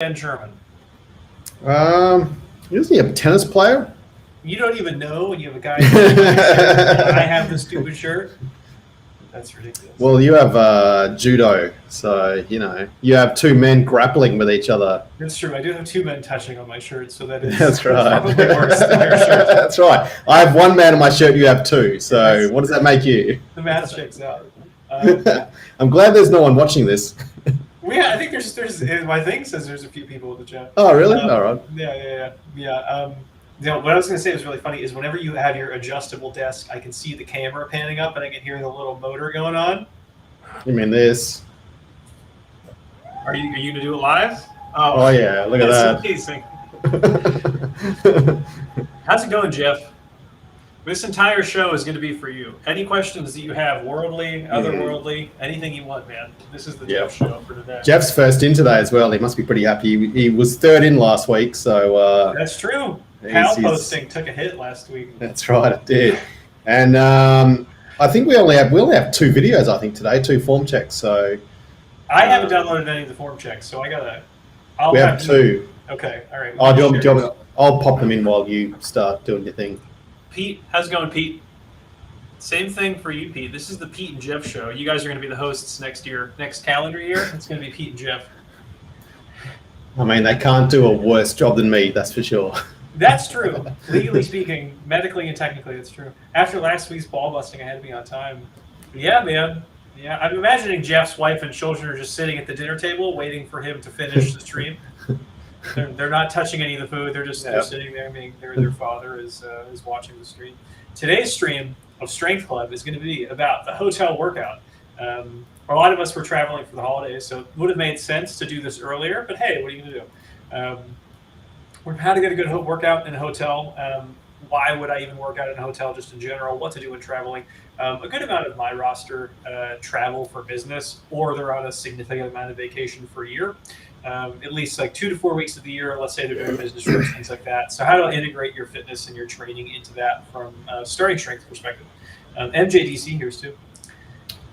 Dan Sherman? Isn't he a tennis player? You don't even know when you have a guy in a shirt and I have the stupid shirt? That's ridiculous. Well, you have judo, so, you have two men grappling with each other. That's true. I do have two men touching on my shirt, so that is That's right. probably worse than your shirt. That's right. I have one man on my shirt, you have two, so what does that make you? The math checks out. I'm glad there's no one watching this. I think there's my thing says there's a few people in the chat. Oh, really? All right. Yeah. What I was going to say was really funny is whenever you have your adjustable desk, I can see the camera panning up and I can hear the little motor going on. You mean this? Are you going to do it live? Oh yeah, look at that. Amazing. How's it going, Jeff? This entire show is going to be for you. Any questions that you have, worldly, otherworldly, anything you want, man. This is the Jeff show for today. Jeff's first in today as well. He must be pretty happy. He was third in last week, so that's true. Pal posting took a hit last week. That's right, it did. And I think we only have two videos. I think today, two form checks. So I haven't downloaded any of the form checks, so I gotta. We have two. Okay, all right. I'll pop them in while you start doing your thing. Pete, how's it going, Pete? Same thing for you, Pete. This is the Pete and Jeff show. You guys are going to be the hosts next calendar year. It's going to be Pete and Jeff. I mean, they can't do a worse job than me, that's for sure. That's true. Legally speaking, medically and technically, it's true. After last week's ball busting, I had to be on time. Yeah, man. Yeah, I'm imagining Jeff's wife and children are just sitting at the dinner table waiting for him to finish the stream. They're not touching any of the food. They're just they're sitting there. Their father is watching the stream. Today's stream of Strength Club is going to be about the hotel workout. A lot of us were traveling for the holidays, so it would have made sense to do this earlier. But hey, what are you going to do? How to get a good workout in a hotel. Why would I even work out in a hotel just in general? What to do when traveling. A good amount of my roster travel for business, or they're on a significant amount of vacation for a year. At least like 2 to 4 weeks of the year. Let's say they're doing business trips, things like that. So how to integrate your fitness and your training into that from a starting strength perspective. MJDC here's too.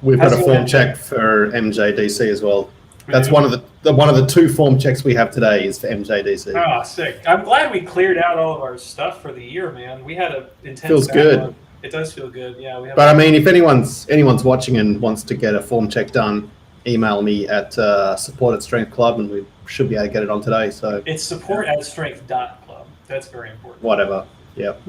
We've got a form check for MJDC as well. That's one of the two form checks we have today is for MJDC. Oh, sick! I'm glad we cleared out all of our stuff for the year, man. We had an intense. Feels good. It does feel good, yeah. But I mean, if anyone's watching and wants to get a form check done, email me at support@Strength Club, and we should be able to get it on today. So it's support@strength.club. That's very important. Whatever. Yep.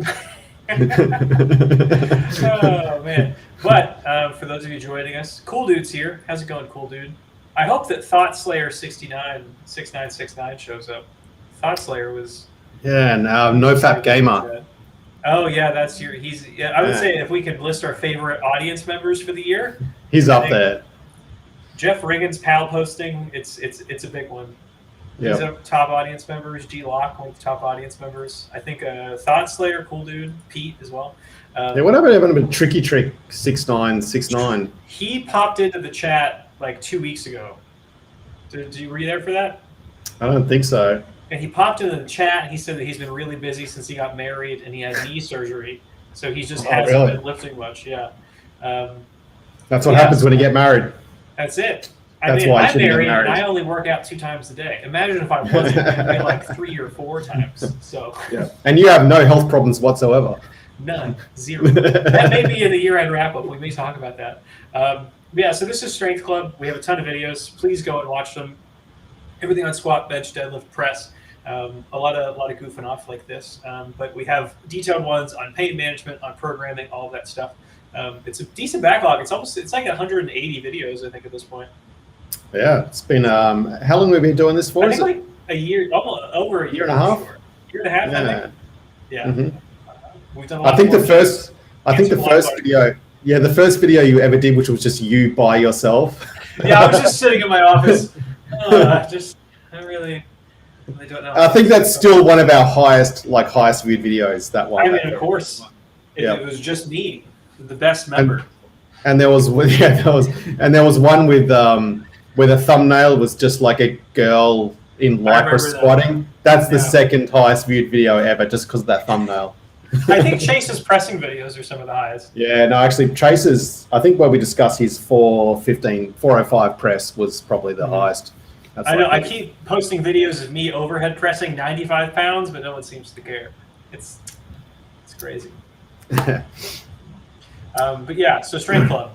Oh man! But for those of you joining us, Cool Dude's here. How's it going, Cool Dude? I hope that Thought Slayer 6969 shows up. Thought Slayer was. Yeah, no fat gamer. Oh yeah, that's your. I would say if we could list our favorite audience members for the year, he's up there. Jeff Riggins pal posting. It's a big one. He's a top audience members. G Lock, one of the top audience members. I think Thought Slayer, Cool Dude, Pete as well. What happened to Tricky Trick 6969? He popped into the chat like 2 weeks ago. Were you there for that? I don't think so. And he popped into the chat. He said that he's been really busy since he got married and he had knee surgery, so he just hasn't been lifting much. Yeah. That's what happens when you get married. That's it. I'm married and I only work out 2 times a day. Imagine if I wasn't, I'd be like 3 or 4 times. So. Yeah. And you have no health problems whatsoever. None. 0. That may be in the year-end wrap-up. We may talk about that. So this is Strength Club. We have a ton of videos. Please go and watch them. Everything on squat, bench, deadlift, press. A lot of goofing off like this. But we have detailed ones on pain management, on programming, all of that stuff. It's a decent backlog. It's like 180 videos, I think, at this point. Yeah, it's been. How long have we been doing this for? I think like a year, almost over a year and a half. Year and a half, I think. Yeah. Mm-hmm. We've done a lot. I think the first video. Yeah, the first video you ever did, which was just you by yourself. Yeah, I was just sitting in my office. I really don't know. I think that's still one of our highest viewed videos. That one. I mean, of course, it was just me, the best member. And there was one with where the thumbnail was just like a girl in lycra squatting. That's the second highest viewed video ever, just because of that thumbnail. I think Chase's pressing videos are some of the highest. Yeah, no, actually, Chase's, I think where we discussed his 405 press was probably the highest. That's I know. I like- keep posting videos of me overhead pressing 95 pounds, but no one seems to care. It's crazy. But yeah, so strength club.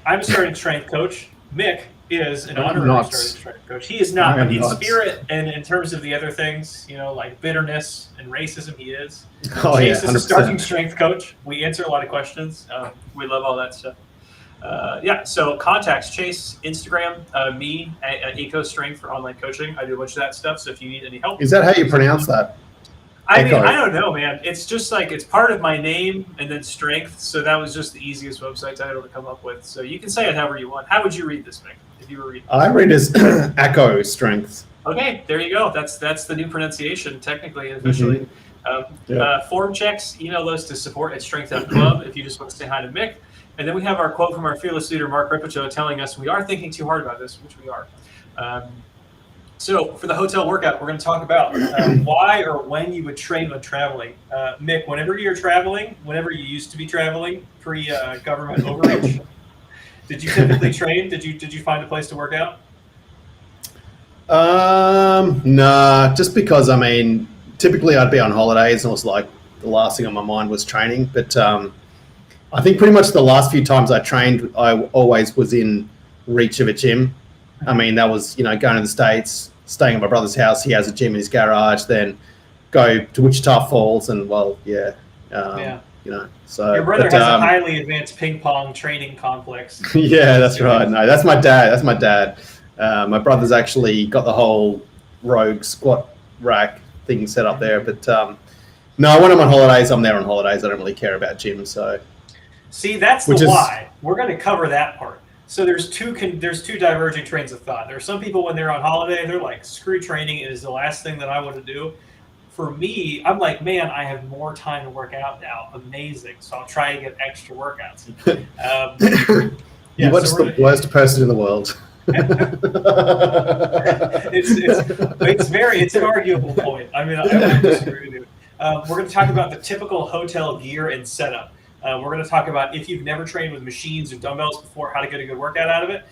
I'm a starting strength coach. Mick is an honorary not. starting strength coach. He is not, I am but in not. spirit and in terms of the other things, like bitterness and racism, he is. Oh Chase yeah, is a starting 100%. strength coach. We answer a lot of questions. We love all that stuff. So contacts Chase, Instagram, me at Eco Strength for online coaching. I do a bunch of that stuff. So if you need any help, Is that how you pronounce that? I mean, Echo. I don't know, man. It's just like it's part of my name and then strength. So that was just the easiest website title to come up with. So you can say it however you want. How would you read this, Mick? If you were reading, I read as Echo Strength. okay, there you go. That's the new pronunciation, technically and officially. Form checks, email those to support@strength.club if you just want to say hi to Mick. And then we have our quote from our fearless leader, Mark Ripicho, telling us we are thinking too hard about this, which we are. So for the hotel workout, we're going to talk about why or when you would train when traveling. Mick, whenever you're traveling, whenever you used to be traveling, pre-government overreach, did you typically train? Did you find a place to work out? Nah, just because, I mean, typically I'd be on holidays and it was like the last thing on my mind was training. But I think pretty much the last few times I trained, I always was in reach of a gym. I mean, that was, going to the States, staying at my brother's house. He has a gym in his garage, then go to Wichita Falls and, so. Your brother but, has a highly advanced ping pong training complex. Yeah, that's right. No, that's my dad. My brother's actually got the whole rogue squat rack thing set up there. But no, when I'm on holidays, I'm there on holidays. I don't really care about gyms. So, see, that's the why. We're going to cover that part. So there's two diverging trains of thought. There are some people when they're on holiday, they're like, screw training. It is the last thing that I want to do. For me, I'm like, man, I have more time to work out now. Amazing. So I'll try and get extra workouts. You're just the worst person in the world. It's an arguable point. I mean, I don't disagree with you. We're going to talk about the typical hotel gear and setup. We're going to talk about if you've never trained with machines or dumbbells before, how to get a good workout out of it.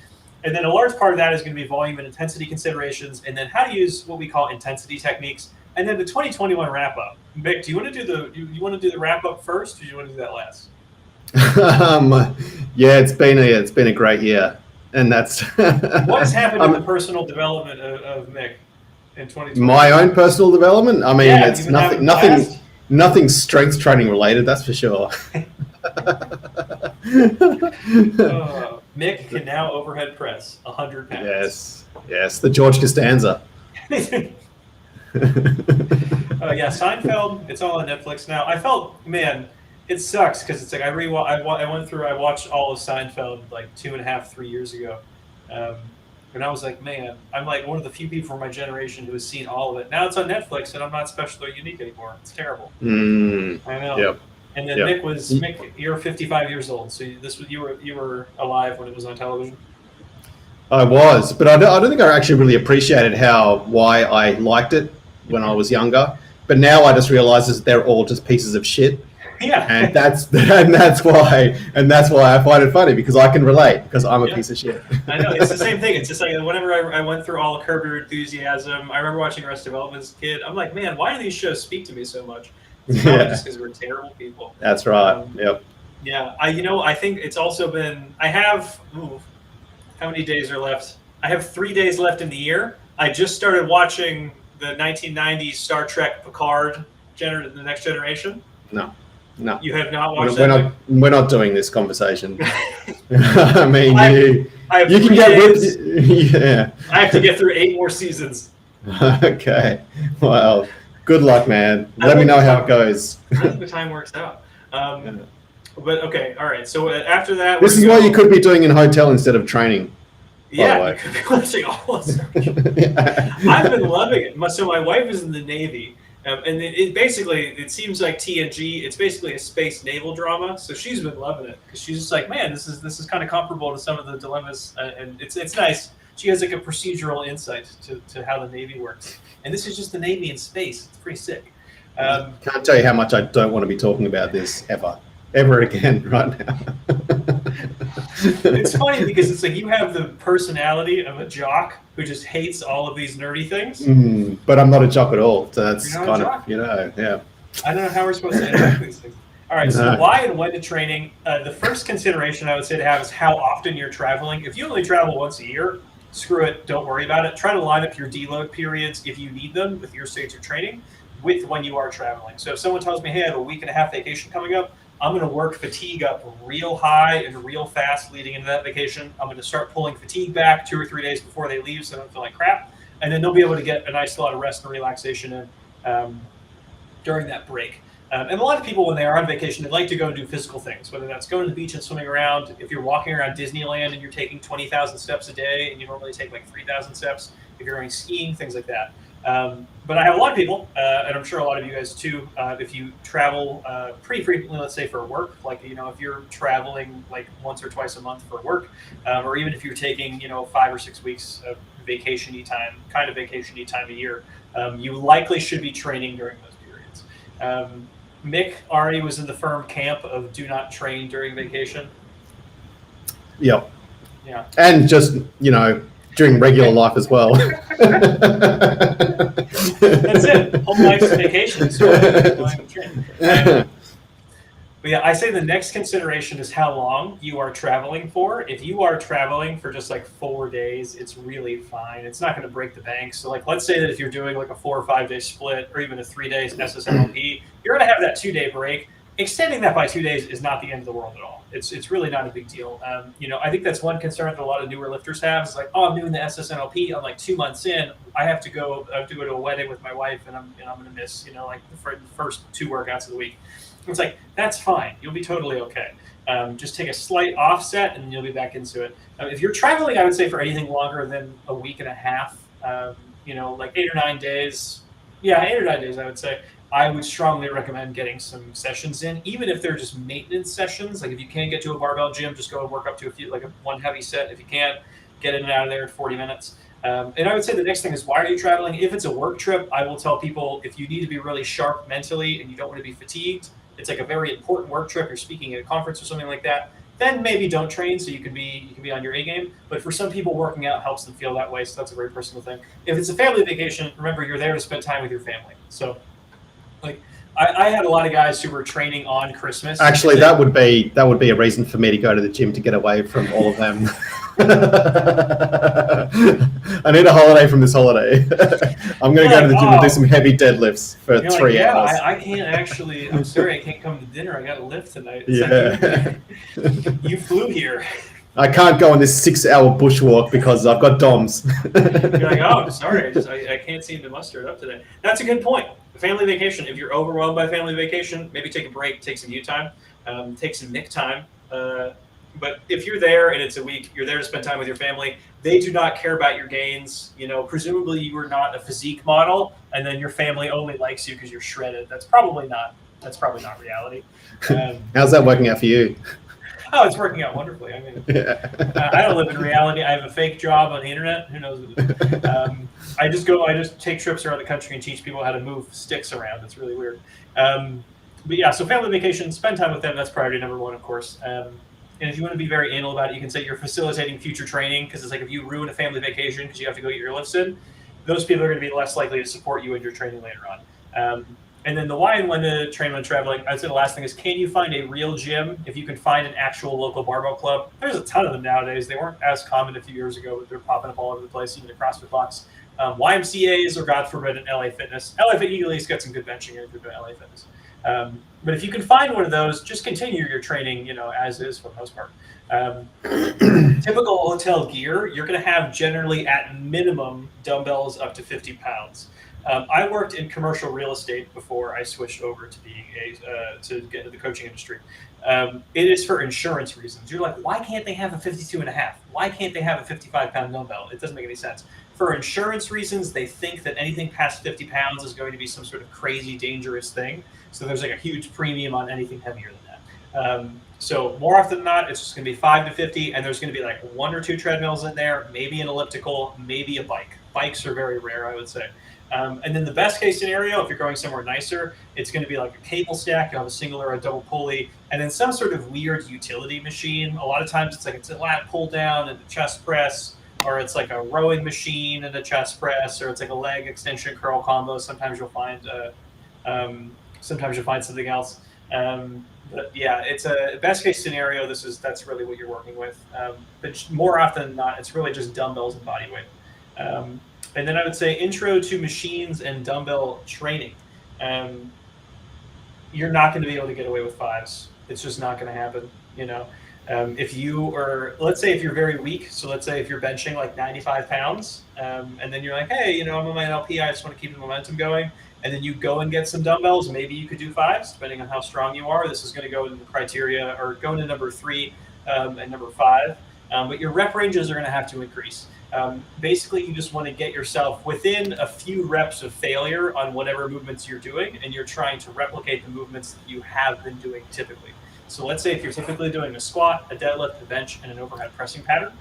And then a large part of that is going to be volume and intensity considerations, and then how to use what we call intensity techniques. And then the 2021 wrap up. Mick, do you want to do the wrap up first, or do you want to do that last? Yeah, it's been a great year, and that's what has happened in the personal development of Mick in 2020? My own personal development. I mean, it's nothing strength training related. That's for sure. Mick can now overhead press 100 pounds. Yes, the George Costanza. Seinfeld. It's all on Netflix now. I felt, man, it sucks because it's like I watched all of Seinfeld like 2.5, 3 years ago, and I was like, man, I'm like one of the few people from my generation who has seen all of it. Now it's on Netflix, and I'm not special or unique anymore. It's terrible. I know. Yep. And then Mick, you're 55 years old, so you were alive when it was on television. I was, but I don't think I actually really appreciated why I liked it when I was younger. But now I just realize that they're all just pieces of shit. Yeah. And that's why I find it funny, because I can relate, because I'm a piece of shit. I know, it's the same thing. It's just like whenever I went through all of Curb Your Enthusiasm, I remember watching Arrested Development as a kid. I'm like, man, why do these shows speak to me so much? It's probably just because we're terrible people. That's right. Yep. Yeah. I think it's also been. I have. How many days are left? I have 3 days left in the year. I just started watching the 1990s Star Trek Picard, The Next Generation. No. You have not watched that? We're not doing this conversation. I mean, you can get with. Yeah. I have to get through 8 more seasons. Okay. Well, good luck, man. Let me know how it goes. I think the time works out. But okay, all right. So after that, this is what you could be doing in hotel instead of training. Yeah, you could be watching all of it. I've been loving it. So my wife is in the Navy, and it seems like TNG. It's basically a space naval drama. So she's been loving it because she's just like, man, this is kind of comparable to some of the dilemmas, and it's nice. She has like a procedural insight to how the Navy works, and this is just the Navy in space. It's pretty sick. Can't tell you how much I don't want to be talking about this ever again right now. It's funny because it's like you have the personality of a jock who just hates all of these nerdy things. But I'm not a jock at all, so that's You're not kind a of, jock. yeah. I don't know how we're supposed to interact with these things. All right, so No. why and when to training? The first consideration I would say to have is how often you're traveling. If you only travel once a year, screw it, don't worry about it. Try to line up your deload periods if you need them with your stage of training with when you are traveling. So if someone tells me, hey, I have a week and a half vacation coming up, I'm going to work fatigue up real high and real fast leading into that vacation. I'm going to start pulling fatigue back 2 or 3 days before they leave so I don't feel like crap. And then they'll be able to get a nice lot of rest and relaxation in during that break. And a lot of people, when they are on vacation, they like to go and do physical things, whether that's going to the beach and swimming around. If you're walking around Disneyland and you're taking 20,000 steps a day and you normally take like 3,000 steps, if you're going skiing, things like that. But I have a lot of people, and I'm sure a lot of you guys too, if you travel pretty frequently, let's say for work, like, if you're traveling like once or twice a month for work, or even if you're taking, 5 or 6 weeks of vacation-y time, kind of vacation-y time a year, you likely should be training during those periods. Mick already was in the firm camp of do not train during vacation. Yep. Yeah. And just, during regular life as well. That's it. Whole life's vacation. But yeah, I say the next consideration is how long you are traveling for. If you are traveling for just like 4 days, it's really fine. It's not going to break the bank. So like, let's say that if you're doing like a 4 or 5 day split or even a 3 day SSNLP, you're going to have that 2 day break. Extending that by 2 days is not the end of the world at all. It's really not a big deal. I think that's one concern that a lot of newer lifters have is like, oh, I'm doing the SSNLP. I'm like 2 months in. I have to go to a wedding with my wife, and I'm going to miss like the first 2 workouts of the week. It's like, that's fine. You'll be totally okay. Just take a slight offset, and you'll be back into it. If you're traveling, I would say for anything longer than a week and a half, like 8 or 9 days. Yeah, 8 or 9 days, I would say. I would strongly recommend getting some sessions in, even if they're just maintenance sessions. Like if you can't get to a barbell gym, just go and work up to one heavy set. If you can't, get in and out of there in 40 minutes. And I would say the next thing is, why are you traveling? If it's a work trip, I will tell people if you need to be really sharp mentally and you don't want to be fatigued, it's like a very important work trip, you're speaking at a conference or something like that, then maybe don't train so you can be on your A game. But for some people, working out helps them feel that way, so that's a very personal thing. If it's a family vacation, remember you're there to spend time with your family. So like I had a lot of guys who were training on Christmas. Actually, that would be a reason for me to go to the gym to get away from all of them. I need a holiday from this holiday. I'm going to go to the gym and do some heavy deadlifts for 3 hours. I can't actually. I'm sorry, I can't come to dinner. I got to lift tonight. You flew here. I can't go on this 6-hour bushwalk because I've got DOMs. You're like, oh, sorry, I can't seem to muster it up today. That's a good point. Family vacation. If you're overwhelmed by family vacation, maybe take a break, take some you time, take some Mick time. But if you're there and it's a week, you're there to spend time with your family. They do not care about your gains. Presumably you are not a physique model, and then your family only likes you because you're shredded. That's probably not reality. How's that working out for you? Oh, it's working out wonderfully. I mean, I don't live in reality. I have a fake job on the internet. Who knows? I just take trips around the country and teach people how to move sticks around. It's really weird. But yeah, so family vacation, spend time with them. That's priority number one, of course. And if you want to be very anal about it, you can say you're facilitating future training, because it's like if you ruin a family vacation because you have to go get your lifts in, those people are going to be less likely to support you in your training later on. And then the why and when to train when traveling, I'd say the last thing is, can you find a real gym? If you can find an actual local barbell club, there's a ton of them nowadays. They weren't as common a few years ago, but they're popping up all over the place, even the CrossFit box. YMCAs, or God forbid, an LA Fitness. LA Fit, you can at least get some good benching if you're doing LA Fitness. But if you can find one of those, just continue your training, as is for the most part. Typical hotel gear, you're going to have generally at minimum dumbbells up to 50 pounds. I worked in commercial real estate before I switched over to being to get into the coaching industry. It is for insurance reasons. You're like, why can't they have a 52.5? Why can't they have a 55-pound dumbbell? It doesn't make any sense. For insurance reasons, they think that anything past 50 pounds is going to be some sort of crazy, dangerous thing. So there's like a huge premium on anything heavier than that. So more often than not, it's just going to be 5 to 50, and there's going to be like 1 or 2 treadmills in there, maybe an elliptical, maybe a bike. Bikes are very rare, I would say. And then the best case scenario, if you're going somewhere nicer, it's going to be like a cable stack. You'll have a single or a double pulley, and then some sort of weird utility machine. A lot of times it's a lat pull down and a chest press, or it's like a rowing machine and a chest press, or it's like a leg extension curl combo. Sometimes you'll find something else. But yeah, it's a best case scenario. That's really what you're working with. But more often than not, it's really just dumbbells and body weight. And then I would say intro to machines and dumbbell training. You're not going to be able to get away with fives. It's just not going to happen. If you are, let's say if you're very weak, so let's say if you're benching like 95 pounds, and then you're like, hey, I'm on my NLP, I just want to keep the momentum going. And then you go and get some dumbbells. Maybe you could do fives, depending on how strong you are. This is going to go into the criteria, or go into number 3 and number 5. But your rep ranges are going to have to increase. Basically, you just want to get yourself within a few reps of failure on whatever movements you're doing, and you're trying to replicate the movements that you have been doing typically. So let's say if you're typically doing a squat, a deadlift, a bench, and an overhead pressing pattern,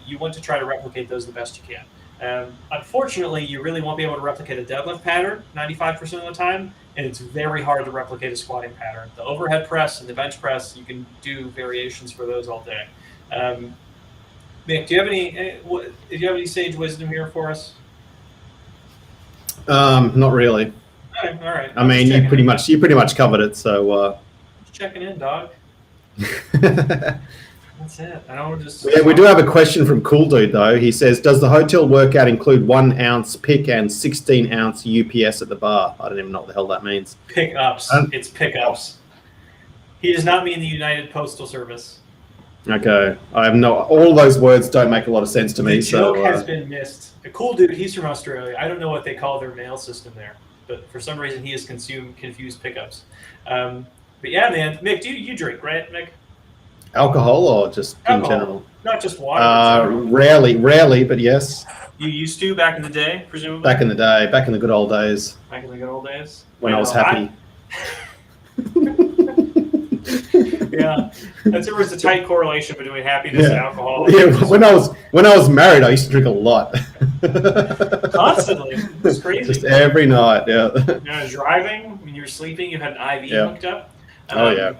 you want to try to replicate those the best you can. Unfortunately, you really won't be able to replicate a deadlift pattern 95% of the time, and it's very hard to replicate a squatting pattern. The overhead press and the bench press, you can do variations for those all day. Mick, do you have any sage wisdom here for us? Not really. All right. I mean, you pretty much covered it. So just checking in, dog. That's it. I don't just. Yeah, we do have a question from Cool Dude though. He says, "Does the hotel workout include 1 ounce pick and 16 ounce UPS at the bar?" I don't even know what the hell that means. Pickups. It's pickups. He does not mean the United Postal Service. Okay, I have no. All those words don't make a lot of sense to me. The joke has been missed. A Cool Dude. He's from Australia. I don't know what they call their mail system there, but for some reason he has confused pickups. But yeah, man, Mick, you drink, right, Mick? Alcohol or just in general? Not just water. Rarely, but yes. You used to back in the day, presumably? Back in the day, back in the good old days. Back in the good old days? When I was happy. Yeah. There was a tight correlation between happiness and alcohol. Yeah, when I was married, I used to drink a lot. Constantly. It's crazy. Just every night, yeah. Driving, when you were sleeping, you had an IV hooked up. Yeah.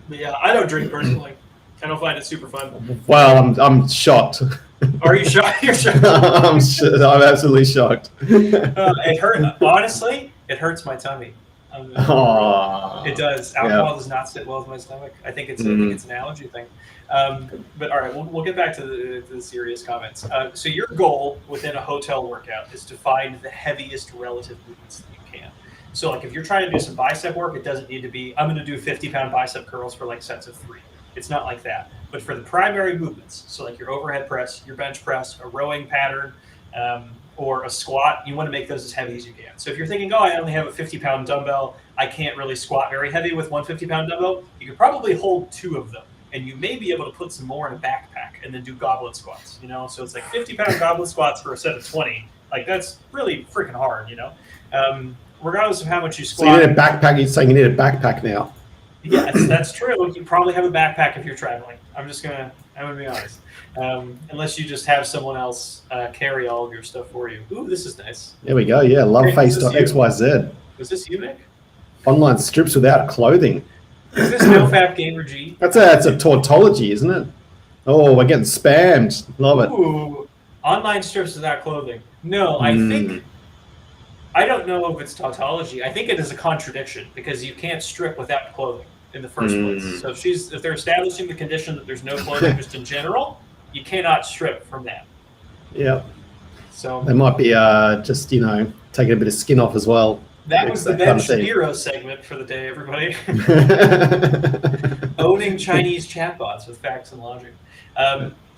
But yeah, I don't drink personally. I don't find it super fun. Well, I'm shocked. Are you shocked? You're shocked. I'm absolutely shocked. It hurt. Honestly, it hurts my tummy. It does. Alcohol does not sit well with my stomach. I think it's an allergy thing. But all right, we'll get back to the serious comments. So your goal within a hotel workout is to find the heaviest relative movements that you can. So like if you're trying to do some bicep work, it doesn't need to be, I'm going to do 50-pound bicep curls for like sets of 3. It's not like that. But for the primary movements, so like your overhead press, your bench press, a rowing pattern, or a squat, you want to make those as heavy as you can. So if you're thinking, I only have a 50-pound dumbbell, I can't really squat very heavy with one 50-pound dumbbell, you could probably hold 2 of them. And you may be able to put some more in a backpack and then do goblet squats, So it's like 50-pound goblet squats for a set of 20. Like that's really freaking hard, Regardless of how much you squat. So you need a backpack. You're saying you need a backpack now. Yes, that's true. You probably have a backpack if you're traveling. I'm gonna be honest. Unless you just have someone else carry all of your stuff for you. Ooh, this is nice. There we go. Yeah, loveface.xyz. Was this you, Mick? Online strips without clothing. Is this NoFap Gamer G? That's a tautology, isn't it? Oh, we're getting spammed. Love it. Ooh, online strips without clothing. No, I don't know if it's tautology. I think it is a contradiction because you can't strip without clothing in the first place. So if they're establishing the condition that there's no clothing just in general, you cannot strip from that. Yeah. So they might be just taking a bit of skin off as well. That was the Ben Shapiro segment for the day, everybody. Owning Chinese chatbots with facts and logic.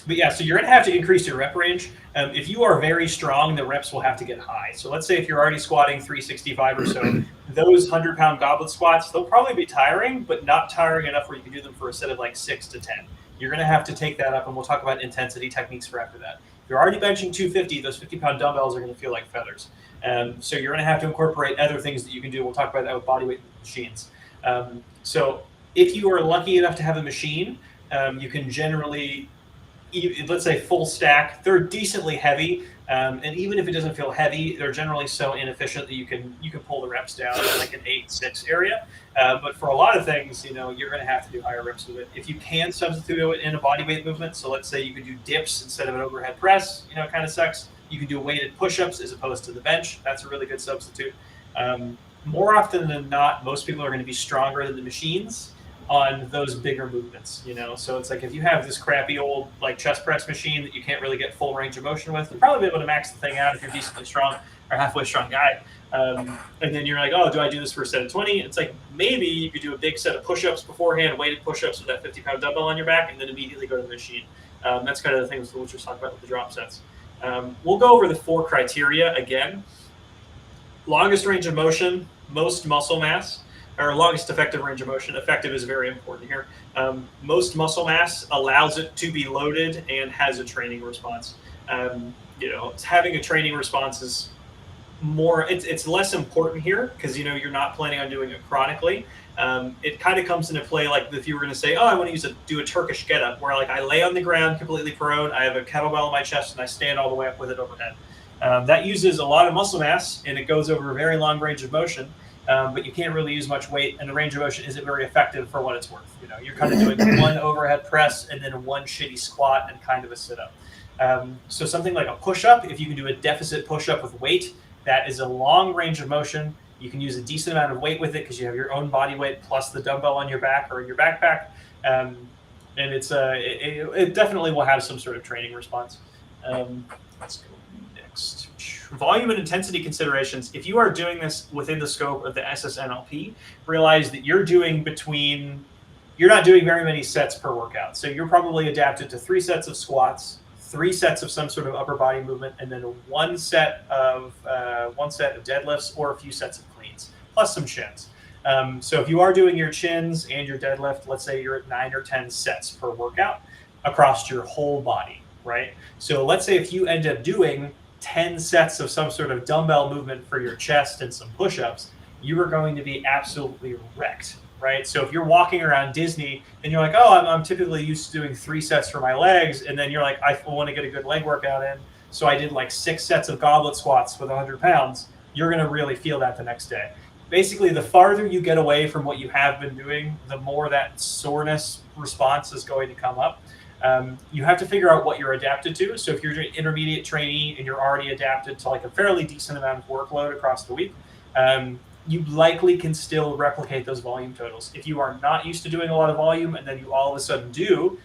But yeah, so you're going to have to increase your rep range. If you are very strong, the reps will have to get high. So let's say if you're already squatting 365 or so, those 100-pound goblet squats, they'll probably be tiring, but not tiring enough where you can do them for a set of like 6 to 10. You're going to have to take that up, and we'll talk about intensity techniques for after that. If you're already benching 250, those 50-pound dumbbells are going to feel like feathers. So you're going to have to incorporate other things that you can do. We'll talk about that with bodyweight machines. So if you are lucky enough to have a machine, you can generally, let's say full stack, they're decently heavy. And even if it doesn't feel heavy, they're generally so inefficient that you can pull the reps down to like an 8-6 area. But for a lot of things, you're going to have to do higher reps with it. If you can substitute it in a body weight movement, so let's say you could do dips instead of an overhead press, it kind of sucks. You can do weighted push-ups as opposed to the bench. That's a really good substitute. More often than not, most people are going to be stronger than the machines on those bigger movements, So it's like if you have this crappy old like chest press machine that you can't really get full range of motion with, you'll probably be able to max the thing out if you're decently strong or halfway strong guy. And then you're like, oh, do I do this for a set of 20? It's like maybe you could do a big set of push-ups beforehand, weighted push-ups with that 50-pound dumbbell on your back, and then immediately go to the machine. That's kind of the thing we'll just talk about with the drop sets. We'll go over the 4 criteria again. Longest range of motion, most muscle mass, or longest effective range of motion. Effective is very important here. Most muscle mass allows it to be loaded and has a training response. Having a training response is more, it's less important here because, you're not planning on doing it chronically. It kind of comes into play like if you were going to say, oh, I want to do a Turkish get-up where like I lay on the ground completely prone, I have a kettlebell on my chest, and I stand all the way up with it overhead. That uses a lot of muscle mass, and it goes over a very long range of motion, but you can't really use much weight, and the range of motion isn't very effective for what it's worth. You're kind of doing one overhead press and then one shitty squat and kind of a sit-up. So something like a push-up, if you can do a deficit push-up with weight, that is a long range of motion. You can use a decent amount of weight with it because you have your own body weight plus the dumbbell on your back or in your backpack, and it definitely will have some sort of training response. Let's go next. Volume and intensity considerations. If you are doing this within the scope of the SSNLP, realize that you're not doing very many sets per workout. So you're probably adapted to 3 sets of squats, 3 sets of some sort of upper body movement, and then one set of deadlifts or a few sets of cleans, plus some chins. So if you are doing your chins and your deadlift, let's say you're at 9 or 10 sets per workout across your whole body, right? So let's say if you end up doing 10 sets of some sort of dumbbell movement for your chest and some push-ups, you are going to be absolutely wrecked, right? So if you're walking around Disney and you're like, oh, I'm typically used to doing 3 sets for my legs, and then you're like, I want to get a good leg workout in, so I did like 6 sets of goblet squats with 100 pounds, you're going to really feel that the next day. Basically, the farther you get away from what you have been doing, the more that soreness response is going to come up. You have to figure out what you're adapted to. So if you're an intermediate trainee and you're already adapted to like a fairly decent amount of workload across the week, you likely can still replicate those volume totals. If you are not used to doing a lot of volume and then you all of a sudden do,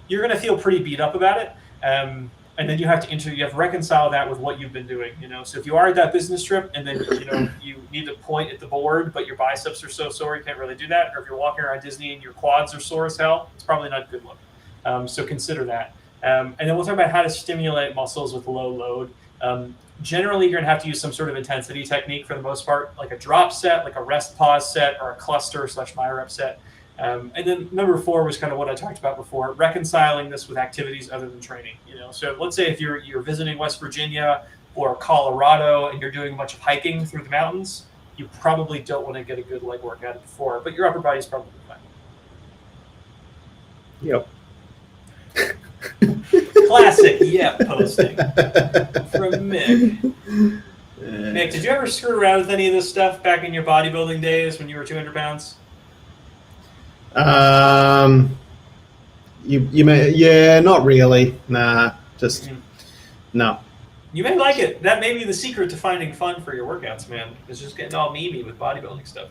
you're going to feel pretty beat up about it. And then you have to reconcile that with what you've been doing. So if you are at that business trip and then you need to point at the board, but your biceps are so sore you can't really do that, or if you're walking around Disney and your quads are sore as hell, it's probably not a good look. So consider that. And then we'll talk about how to stimulate muscles with low load. Generally, you're going to have to use some sort of intensity technique for the most part, like a drop set, like a rest pause set, or a cluster/MyRep set. And then number 4 was kind of what I talked about before, reconciling this with activities other than training. So let's say if you're visiting West Virginia or Colorado and you're doing a bunch of hiking through the mountains, you probably don't want to get a good leg workout before, but your upper body's probably fine. Yep. Classic posting from Mick. Mick, did you ever screw around with any of this stuff back in your bodybuilding days when you were 200 pounds? You may, yeah, not really. Nah, just no. You may like it. That may be the secret to finding fun for your workouts, man. Is just getting all memey with bodybuilding stuff.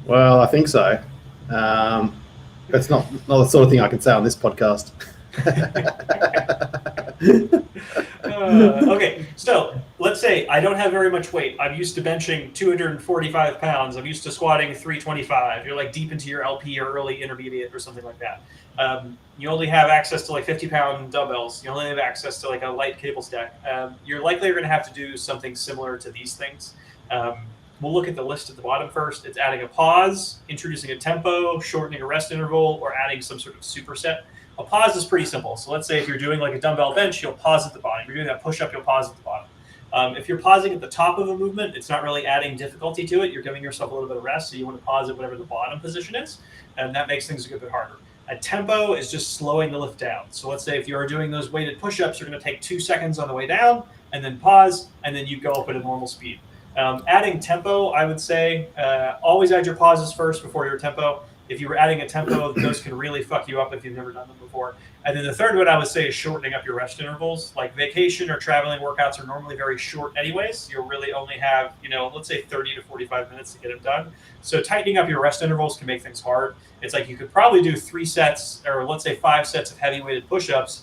Well, I think so. That's not the sort of thing I can say on this podcast. Okay, so let's say I don't have very much weight. I'm used to benching 245 pounds. I'm used to squatting 325. You're like deep into your LP or early intermediate or something like that. You only have access to like 50-pound dumbbells. You only have access to like a light cable stack. You're likely going to have to do something similar to these things. We'll look at the list at the bottom first. It's adding a pause, introducing a tempo, shortening a rest interval, or adding some sort of superset. A pause is pretty simple. So let's say if you're doing like a dumbbell bench, you'll pause at the bottom. If you're doing that push-up, you'll pause at the bottom. If you're pausing at the top of a movement, it's not really adding difficulty to it. You're giving yourself a little bit of rest, so you want to pause at whatever the bottom position is, and that makes things a good bit harder. A tempo is just slowing the lift down. So let's say if you're doing those weighted push-ups, you're going to take 2 seconds on the way down, and then pause, and then you go up at a normal speed. Adding tempo, I would say, always add your pauses first before your tempo. If you were adding a tempo, those can really fuck you up if you've never done them before. And then the third one I would say is shortening up your rest intervals. Like vacation or traveling workouts are normally very short anyways. You'll really only have, let's say 30 to 45 minutes to get them done. So tightening up your rest intervals can make things hard. It's like you could probably do 3 sets, or let's say 5 sets of heavy weighted push-ups.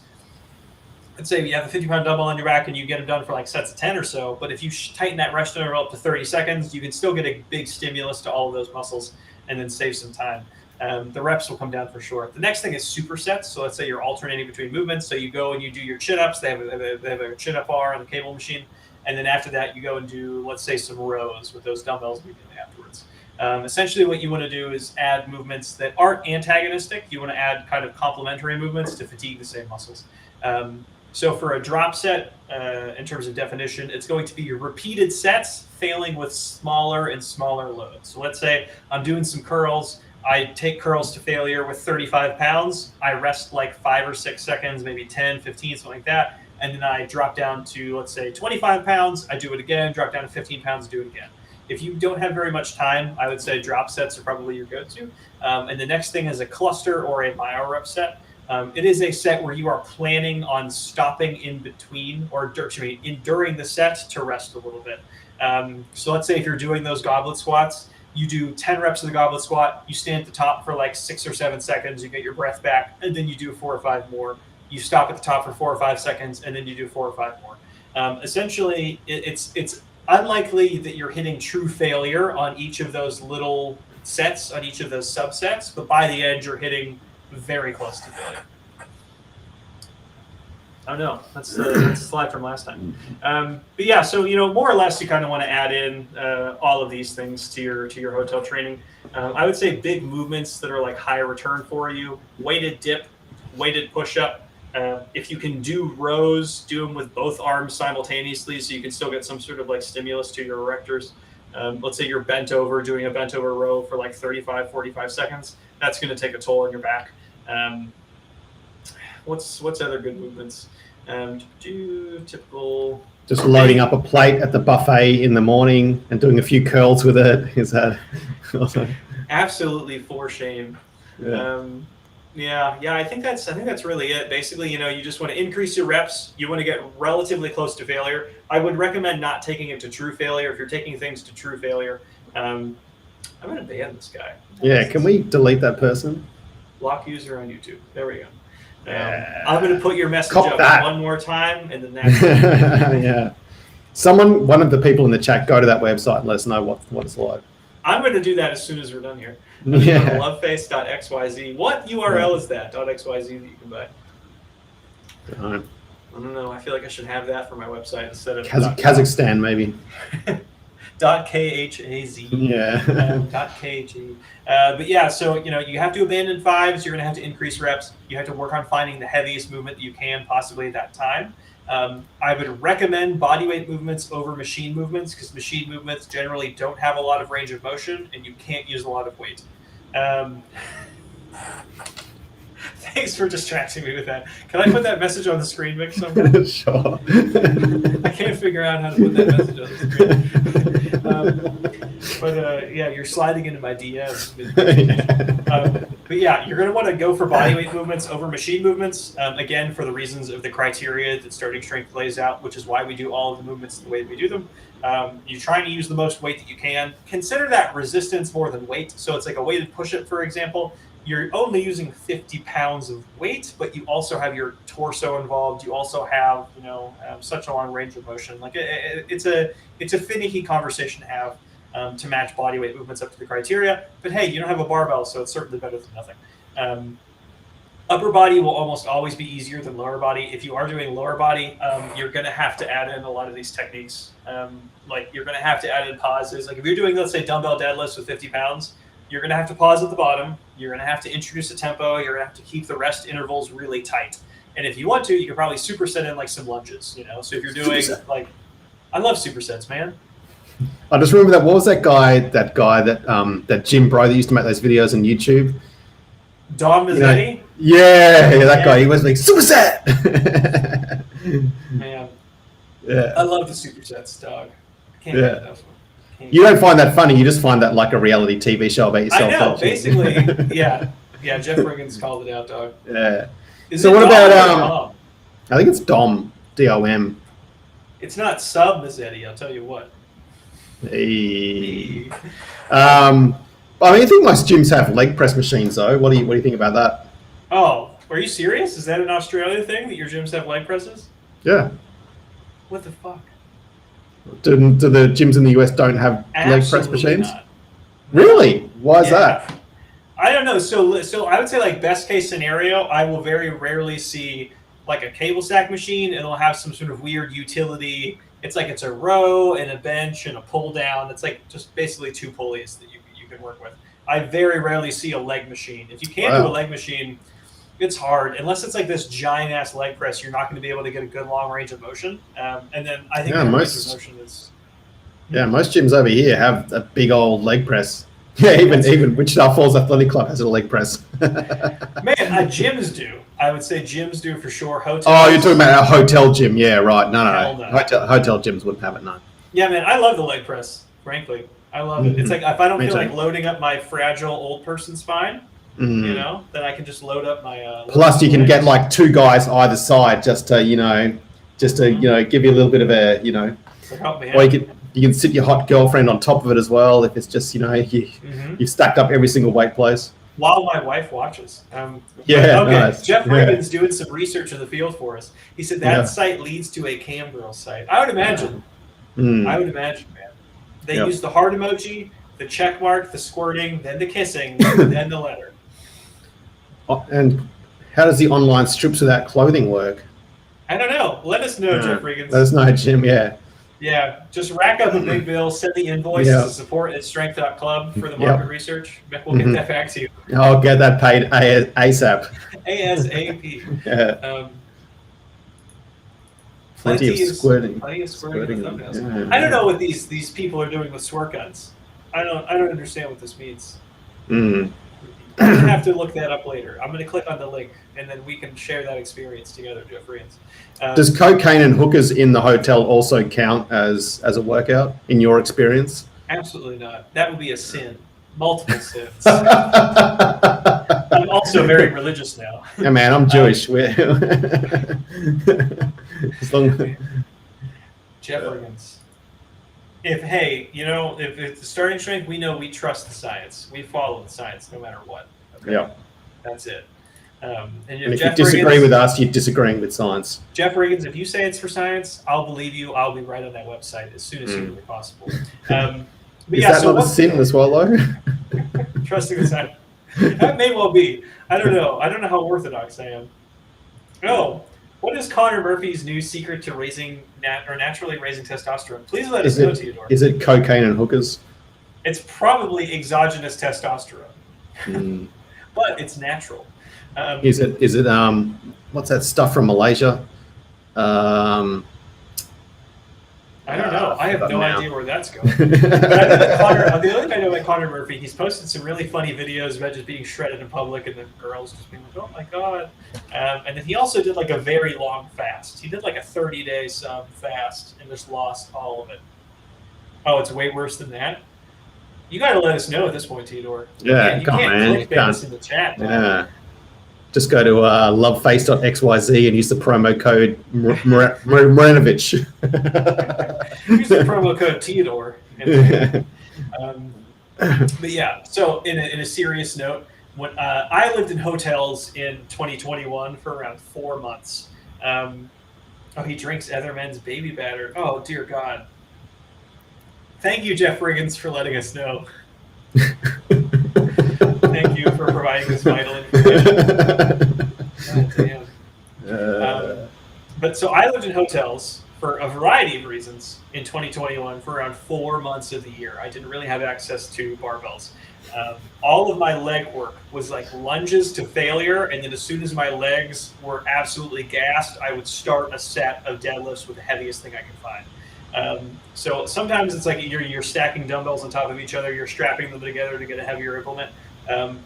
Let's say you have a 50-pound dumbbell on your back and you get them done for like sets of 10 or so. But if you tighten that rest interval up to 30 seconds, you can still get a big stimulus to all of those muscles and then save some time. The reps will come down for sure. The next thing is supersets. So let's say you're alternating between movements. So you go and you do your chin-ups. They have a chin-up bar on the cable machine. And then after that, you go and do, let's say, some rows with those dumbbells immediately afterwards. Essentially, what you want to do is add movements that aren't antagonistic. You want to add kind of complementary movements to fatigue the same muscles. So for a drop set, in terms of definition, it's going to be your repeated sets failing with smaller and smaller loads. So let's say I'm doing some curls. I take curls to failure with 35 pounds. I rest like 5 or 6 seconds, maybe 10, 15, something like that. And then I drop down to, let's say, 25 pounds. I do it again, drop down to 15 pounds, do it again. If you don't have very much time, I would say drop sets are probably your go-to. And the next thing is a cluster or a myo rep set. It is a set where you are planning on stopping in between or during the set to rest a little bit. So let's say if you're doing those goblet squats, you do 10 reps of the goblet squat, you stand at the top for like 6 or 7 seconds, you get your breath back, and then you do 4 or 5 more. You stop at the top for 4 or 5 seconds, and then you do 4 or 5 more. Essentially, it's unlikely that you're hitting true failure on each of those little sets, on each of those subsets, but by the end, you're hitting very close to failure. Oh no, that's the slide from last time. But yeah, so more or less, you kind of want to add in all of these things to your hotel training. I would say big movements that are like high return for you: weighted dip, weighted push up. If you can do rows, do them with both arms simultaneously, so you can still get some sort of like stimulus to your erectors. Let's say you're bent over, doing a bent over row for like 35, 45 seconds. That's going to take a toll on your back. What's other good movements? Typical. Just loading up a plate at the buffet in the morning and doing a few curls with it. Is that absolutely for shame? Yeah. I think that's really it. Basically, you just want to increase your reps. You want to get relatively close to failure. I would recommend not taking it to true failure. If you're taking things to true failure, I'm going to ban this guy. Yeah, can we delete that person? Block user on YouTube. There we go. I'm going to put your message up one more time, and then that's yeah. One of the people in the chat, go to that website and let us know what it's like. I'm going to do that as soon as we're done here. Yeah. Loveface.xyz. What URL is that? .xyz that you can buy? I don't know. I feel like I should have that for my website instead of Kazakhstan, maybe. .khaz. Yeah. .kg. But yeah, so you have to abandon 5s. You're going to have to increase reps. You have to work on finding the heaviest movement that you can possibly at that time. I would recommend bodyweight movements over machine movements because machine movements generally don't have a lot of range of motion and you can't use a lot of weight. Thanks for distracting me with that. Can I put that message on the screen, Mick, somewhere? Sure. I can't figure out how to put that message on the screen. But yeah, you're sliding into my DMs. But yeah, you're going to want to go for bodyweight movements over machine movements, again, for the reasons of the criteria that starting strength lays out, which is why we do all of the movements the way we do them. You're trying to use the most weight that you can. Consider that resistance more than weight. So it's like a weighted push-up, for example. You're only using 50 pounds of weight, but you also have your torso involved. You also have, such a long range of motion. Like it's a finicky conversation to have to match body weight movements up to the criteria. But hey, you don't have a barbell, so it's certainly better than nothing. Upper body will almost always be easier than lower body. If you are doing lower body, you're going to have to add in a lot of these techniques. Like you're going to have to add in pauses. Like if you're doing, let's say, dumbbell deadlifts with 50 pounds, you're going to have to pause at the bottom. You're going to have to introduce a tempo. You're going to have to keep the rest intervals really tight. And if you want to, you can probably superset in like some lunges, So if you're doing I love supersets, man. I just remember what was that guy that gym bro that used to make those videos on YouTube? Don Mazzetti? Yeah, that guy. He was like, superset! Man. Yeah. I love the supersets, dog. Can't Yeah. get enough of them. You don't find that funny. You just find that like a reality TV show about yourself. I know, don't you? basically, yeah. Yeah, Jeff Riggins called it out, dog. Yeah. Is So it what Dom about or Dom? I think it's Dom, D-O-M. It's not sub Mazzetti, I'll tell you what. Hey. I mean, I think most gyms have leg press machines, though. What do you think about that? Oh, are you serious? Is that an Australia thing that your gyms have leg presses? Yeah. What the fuck? Do the gyms in the US don't have leg press machines? Not. Really? Why is that? I don't know. So I would say like best case scenario, I will very rarely see like a cable stack machine, and it'll have some sort of weird utility. It's like it's a row and a bench and a pull down. It's like just basically two pulleys that you can work with. I very rarely see a leg machine. If you can do a leg machine, it's hard. Unless it's like this giant ass leg press, you're not going to be able to get a good long range of motion. And then I think the range of motion is. Yeah, most gyms over here have a big old leg press. Yeah, even Wichita Falls Athletic Club has a leg press. Man, gyms do. I would say gyms do for sure. Hotels. Oh, you're talking about a hotel gym. Yeah, right. No. No. Hotel gyms wouldn't have it, no. Yeah, man, I love the leg press, frankly. I love it. It's like if I don't feel like loading up my fragile old person spine, you know, then I can just load up my... Plus, you can get like two guys either side just to, you know, give you a little bit of a, you know... Help me out. Or you can sit your hot girlfriend on top of it as well if it's just, you know, you've stacked up every single weight place. While my wife watches. Yeah, okay. nice. Jeff Riggins doing some research in the field for us. He said that site leads to a cam girl site. I would imagine. I would imagine, man. They use the heart emoji, the check mark, the squirting, then the kissing, then the letter. And how does the online strips without clothing work? I don't know. Let us know, Jeff Riggins. Let us know, Jim. Yeah. Yeah, just rack up a big bill, send the invoice to support at strength.club for the market research. We'll get that back to you. I'll get that paid ASAP. ASAP. Yeah. Plenty of squirting. Plenty of squirting with thumbnails. I don't know what these people are doing with squirt guns. I don't understand what this means. I'm going to have to look that up later. I'm going to click on the link, and then we can share that experience together, Jeff Riggins. Does cocaine and hookers in the hotel also count as a workout, in your experience? Absolutely not. That would be a sin. Multiple sins. I'm also very religious now. Yeah, man, I'm Jewish. Jeff Riggins. If it's the starting strength, we know we trust the science. We follow the science no matter what. Okay? Yeah. That's it. And if you disagree with us, you're disagreeing with science. Jeff Riggins, if you say it's for science, I'll believe you. I'll be right on that website as soon as humanly possible. Is that not a sin as well, though? Trusting the science. That may well be. I don't know. I don't know how orthodox I am. Oh, what is Conor Murphy's new secret to naturally raising testosterone? Please let us know, Theodore. Is it cocaine and hookers? It's probably exogenous testosterone, but it's natural. Is it what's that stuff from Malaysia? I don't know. I have no idea where that's going. But the only thing I know about Conor Murphy, he's posted some really funny videos about just being shredded in public and the girls just being like, oh my God. And then he also did like a very long fast. He did like a 30-day fast and just lost all of it. Oh, it's way worse than that? You got to let us know at this point, Theodore. Yeah, you can't clickbait us in the chat. Man. Yeah. Just go to loveface.xyz and use the promo code Maranovich. Use the promo code Theodore. But yeah, so in a serious note, when I lived in hotels in 2021 for around 4 months. He drinks other men's baby batter. Oh, dear God. Thank you, Jeff Riggins, for letting us know. Thank you for providing this vital information. God damn. But so I lived in hotels for a variety of reasons in 2021 for around 4 months of the year. I didn't really have access to barbells. All of my leg work was like lunges to failure, and then as soon as my legs were absolutely gassed, I would start a set of deadlifts with the heaviest thing I could find. So sometimes it's like you're stacking dumbbells on top of each other, you're strapping them together to get a heavier implement.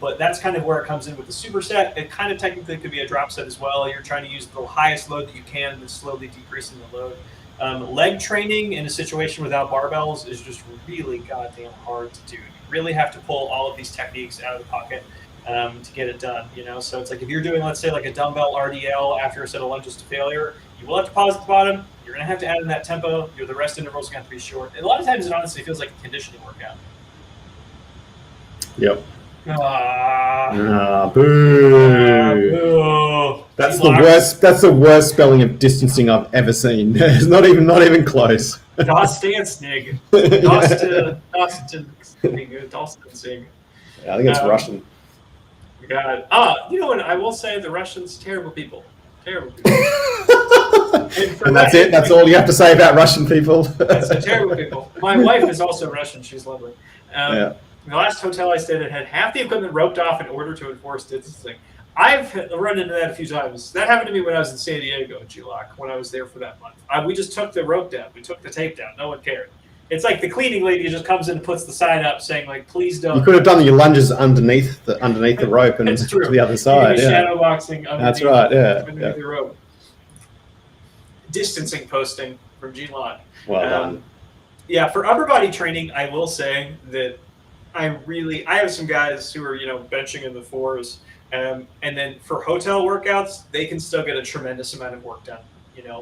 But that's kind of where it comes in with the superset. It kind of technically could be a drop set as well. You're trying to use the highest load that you can and then slowly decreasing the load. Leg training in a situation without barbells is just really goddamn hard to do. You really have to pull all of these techniques out of the pocket to get it done. So it's like if you're doing, let's say, like a dumbbell RDL after a set of lunges to failure, you will have to pause at the bottom. You're going to have to add in that tempo. The rest intervals are going to have to be short. And a lot of times it honestly feels like a conditioning workout. Yep. Boo. Boo. That's the worst. That's the worst spelling of distancing I've ever seen. It's not even close. Dostansnig. Dostansig. I think it's Russian. God. You know what? I will say the Russians, terrible people. Terrible people. And that's it? That's all you have to say about Russian people? That's terrible people. My wife is also Russian. She's lovely. The last hotel I stayed at had half the equipment roped off in order to enforce distancing. I've run into that a few times. That happened to me when I was in San Diego, G-Lock, when I was there for that month. We just took the rope down. We took the tape down. No one cared. It's like the cleaning lady just comes in and puts the sign up saying, like, please don't. You could have done your lunges underneath the rope and to the other side. Shadow boxing underneath, that's right, underneath the rope. Distancing posting from G-Lock. Well done. Yeah, for upper body training, I will say that I have some guys who are, benching in the 4s. And then for hotel workouts, they can still get a tremendous amount of work done.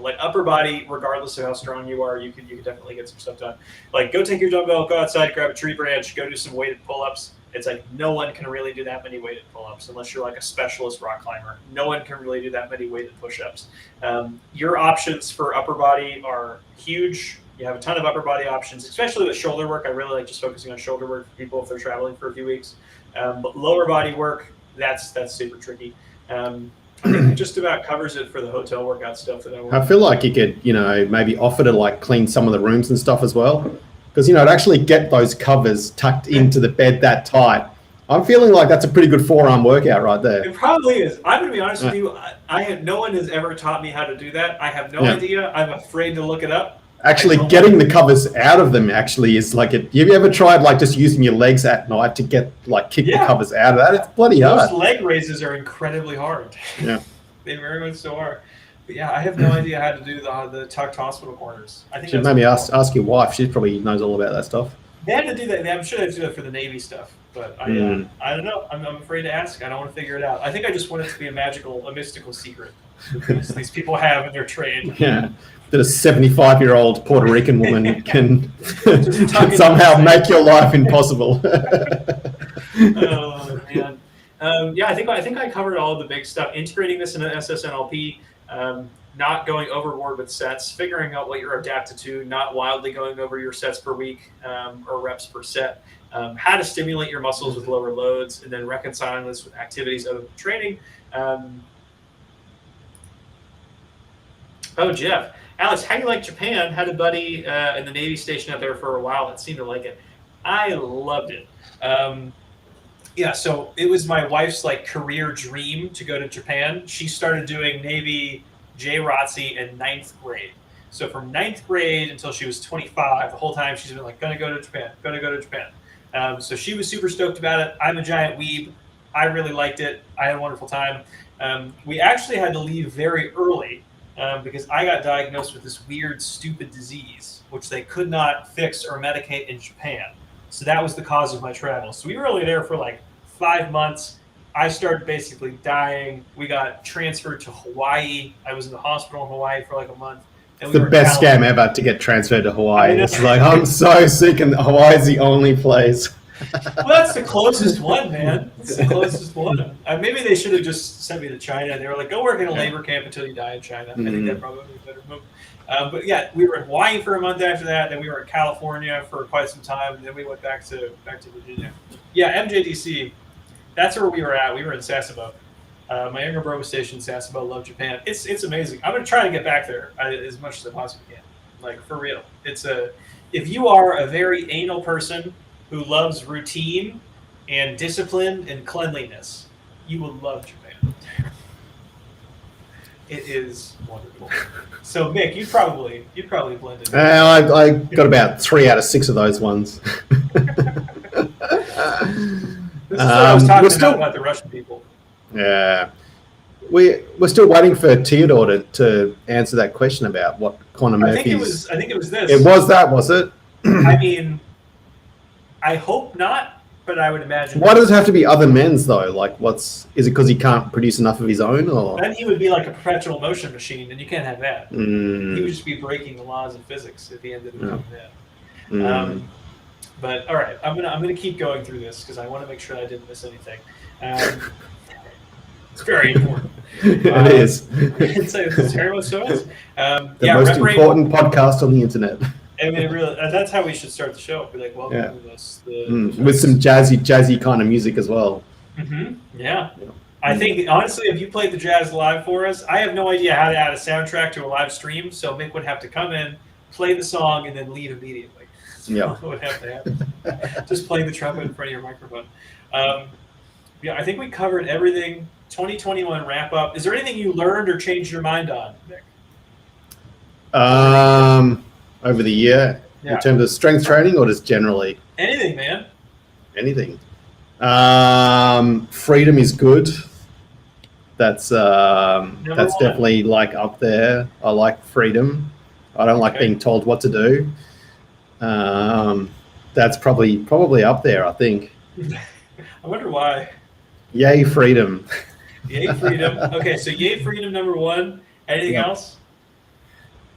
Like upper body, regardless of how strong you are, you can definitely get some stuff done. Like go take your dumbbell, go outside, grab a tree branch, go do some weighted pull-ups. It's like no one can really do that many weighted pull-ups unless you're like a specialist rock climber. No one can really do that many weighted push-ups. Your options for upper body are huge. You have a ton of upper body options, especially with shoulder work. I really like just focusing on shoulder work for people if they're traveling for a few weeks. But lower body work, that's super tricky. I think it just about covers it for the hotel workout stuff that I want. I feel like you could, maybe offer to like clean some of the rooms and stuff as well. Because, to actually get those covers tucked into the bed that tight, I'm feeling like that's a pretty good forearm workout right there. It probably is. I'm going to be honest with you. No one has ever taught me how to do that. I have no idea. I'm afraid to look it up. Actually, getting the covers out of them actually is like have you ever tried like just using your legs at night to get kick the covers out of that? It's bloody hard. Those leg raises are incredibly hard. Yeah. They very much so are. But yeah, I have no idea how to do the tucked hospital corners. I think maybe ask your wife. She probably knows all about that stuff. They had to do that. I'm sure they do that for the Navy stuff. But I don't know. I'm afraid to ask. I don't want to figure it out. I think I just want it to be a mystical secret that these people have in their trade. Yeah. That a 75-year-old Puerto Rican woman can somehow make your life impossible. Oh man. I think I covered all of the big stuff. Integrating this into SSNLP, not going overboard with sets, figuring out what you're adapted to, not wildly going over your sets per week or reps per set. How to stimulate your muscles with lower loads, and then reconciling this with activities other than training. Jeff. Alex, how do you like Japan? Had a buddy in the Navy station out there for a while that seemed to like it. I loved it. So it was my wife's career dream to go to Japan. She started doing Navy JROTC in 9th grade. So from 9th grade until she was 25, the whole time she's been gonna go to Japan. So she was super stoked about it. I'm a giant weeb. I really liked it. I had a wonderful time. We actually had to leave very early because I got diagnosed with this weird, stupid disease, which they could not fix or medicate in Japan. So that was the cause of my travel. So we were only there for 5 months. I started basically dying. We got transferred to Hawaii. I was in the hospital in Hawaii for a month. It's the best scam ever to get transferred to Hawaii. It's I'm so sick, and Hawaii's the only place. Well, that's the closest one, man. It's the closest one. Maybe they should have just sent me to China. They were like, go work in a labor camp until you die in China. I think that probably would be a better move. But yeah, we were in Hawaii for a month after that. Then we were in California for quite some time. And then we went back to Virginia. Yeah, MJDC. That's where we were at. We were in Sasebo. My younger brother was stationed in Sasebo. Love Japan. It's amazing. I'm gonna try to get back there as much as I possibly can. For real. If you are a very anal person who loves routine and discipline and cleanliness, you will love Japan. It is wonderful. So Mick, you'd probably blend in. I got about 3 out of 6 of those ones. This is what I was talking about the Russian people. Yeah. we're still waiting for Theodore to answer that question about what Conor Murphy's. I think it was this. It was that, was it? I mean, I hope not, but I would imagine. Why does it have to be other men's though? Like, is it because he can't produce enough of his own, or then he would be like a perpetual motion machine, and you can't have that. Mm. He would just be breaking the laws of physics if he ended up doing that. Mm. But all right, I'm gonna keep going through this because I want to make sure I didn't miss anything. It's very important. It is. It's terrible so much. The most important podcast on the internet. I mean, really, that's how we should start the show. Be like, welcome to this. With some jazzy kind of music as well. Mm-hmm. Yeah. I think, honestly, if you played the jazz live for us, I have no idea how to add a soundtrack to a live stream, so Mick would have to come in, play the song, and then leave immediately. Yeah. What would have to happen. Just playing the trumpet in front of your microphone. Yeah, I think we covered everything. 2021 wrap up. Is there anything you learned or changed your mind on, Mick? Over the year, in terms of strength training, or just generally? Anything, man. Anything. Freedom is good. That's definitely like up there. I like freedom. I don't like being told what to do. That's probably up there, I think. I wonder why. Yay, freedom. Yay, freedom. Okay, so yay, freedom, number one. Anything else?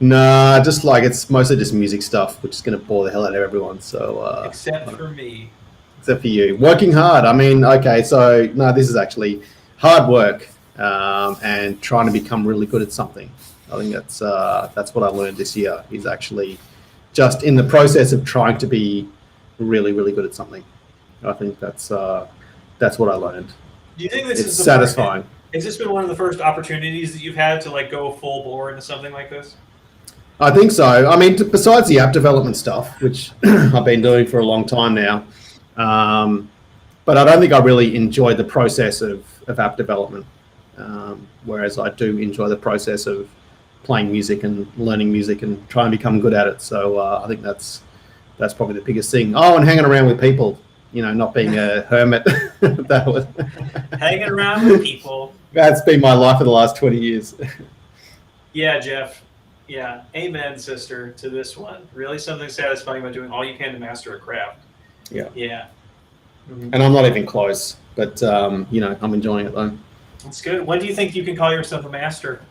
Nah, just like it's mostly just music stuff, which is going to bore the hell out of everyone. So except for me. Except for you. Working hard. I mean, okay, so no, this is actually hard work and trying to become really good at something. I think that's what I learned this year, is actually just in the process of trying to be really, really good at something. I think that's what I learned. Do you think this is satisfying? Has this been one of the first opportunities that you've had to like go full bore into something like this? I think so. I mean, besides the app development stuff, which I've been doing for a long time now, but I don't think I really enjoyed the process of app development, whereas I do enjoy the process of playing music and learning music and trying to become good at it. So I think that's probably the biggest thing. Oh, and hanging around with people, not being a hermit. That was hanging around with people. That's been my life for the last 20 years. Yeah, Jeff. Yeah, amen, sister, to this one. Really something satisfying about doing all you can to master a craft. Yeah. Yeah. Mm-hmm. And I'm not even close, but, I'm enjoying it, though. That's good. When do you think you can call yourself a master?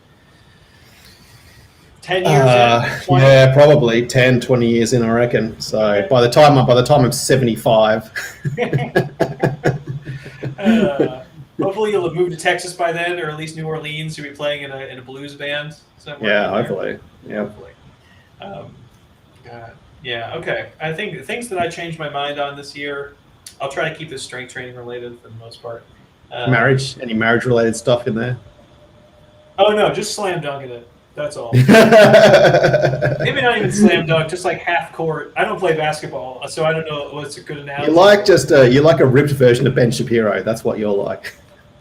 10 years in? 20? Yeah, probably 10, 20 years in, I reckon. So okay. by the time I'm 75. Hopefully you'll have moved to Texas by then, or at least New Orleans. You'll be playing in a blues band somewhere. Yeah, hopefully. Yeah. Hopefully. Yeah. Okay. I think the things that I changed my mind on this year, I'll try to keep this strength training related for the most part. Marriage? Any marriage related stuff in there? Oh no, just slam dunking it. That's all. Maybe not even slam dunk, just like half court. I don't play basketball, so I don't know what's a good analogy. You like a ripped version of Ben Shapiro. That's what you're like.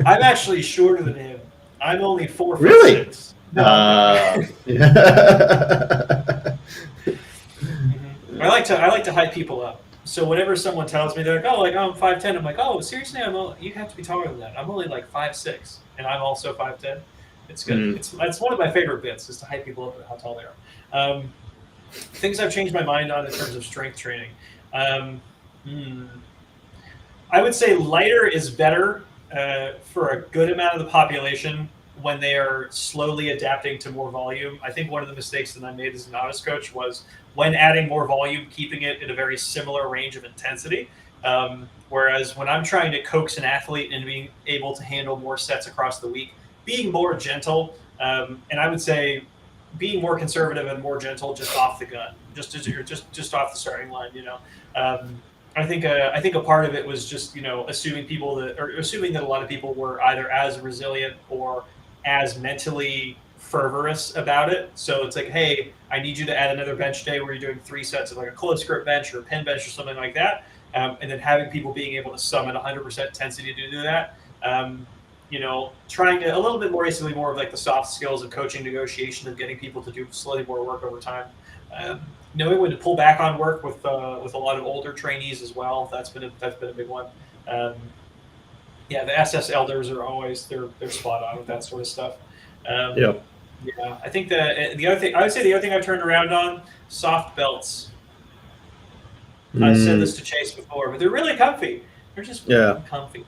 I'm actually shorter than him. I'm only 4'6". Really? No. Yeah. I like to hype people up. So whenever someone tells me, they're like, "Oh, I'm 5'10", I'm like, "Oh, seriously? You have to be taller than that. I'm only like 5'6", and I'm also 5'10". It's good. It's one of my favorite bits, is to hype people up at how tall they are. Things I've changed my mind on in terms of strength training. I would say lighter is better for a good amount of the population when they are slowly adapting to more volume. I think one of the mistakes that I made as a novice coach was when adding more volume, keeping it at a very similar range of intensity. Whereas when I'm trying to coax an athlete and being able to handle more sets across the week, being more gentle, and I would say being more conservative and more gentle just off the gun, just off the starting line. I think a part of it was just assuming that a lot of people were either as resilient or as mentally fervorous about it. So it's like, hey, I need you to add another bench day where you're doing 3 sets of like a close grip bench or a pin bench or something like that, and then having people being able to summon 100% intensity to do that. Trying to a little bit more basically more of like the soft skills of coaching, negotiation, of getting people to do slowly more work over time. Knowing when to pull back on work with a lot of older trainees as well. That's been a big one. Yeah, the SS elders are always they're spot on with that sort of stuff. Yeah. Yeah, I think the other thing I would say the other thing I've turned around on soft belts. I've said this to Chase before, but they're really comfy. They're just comfy.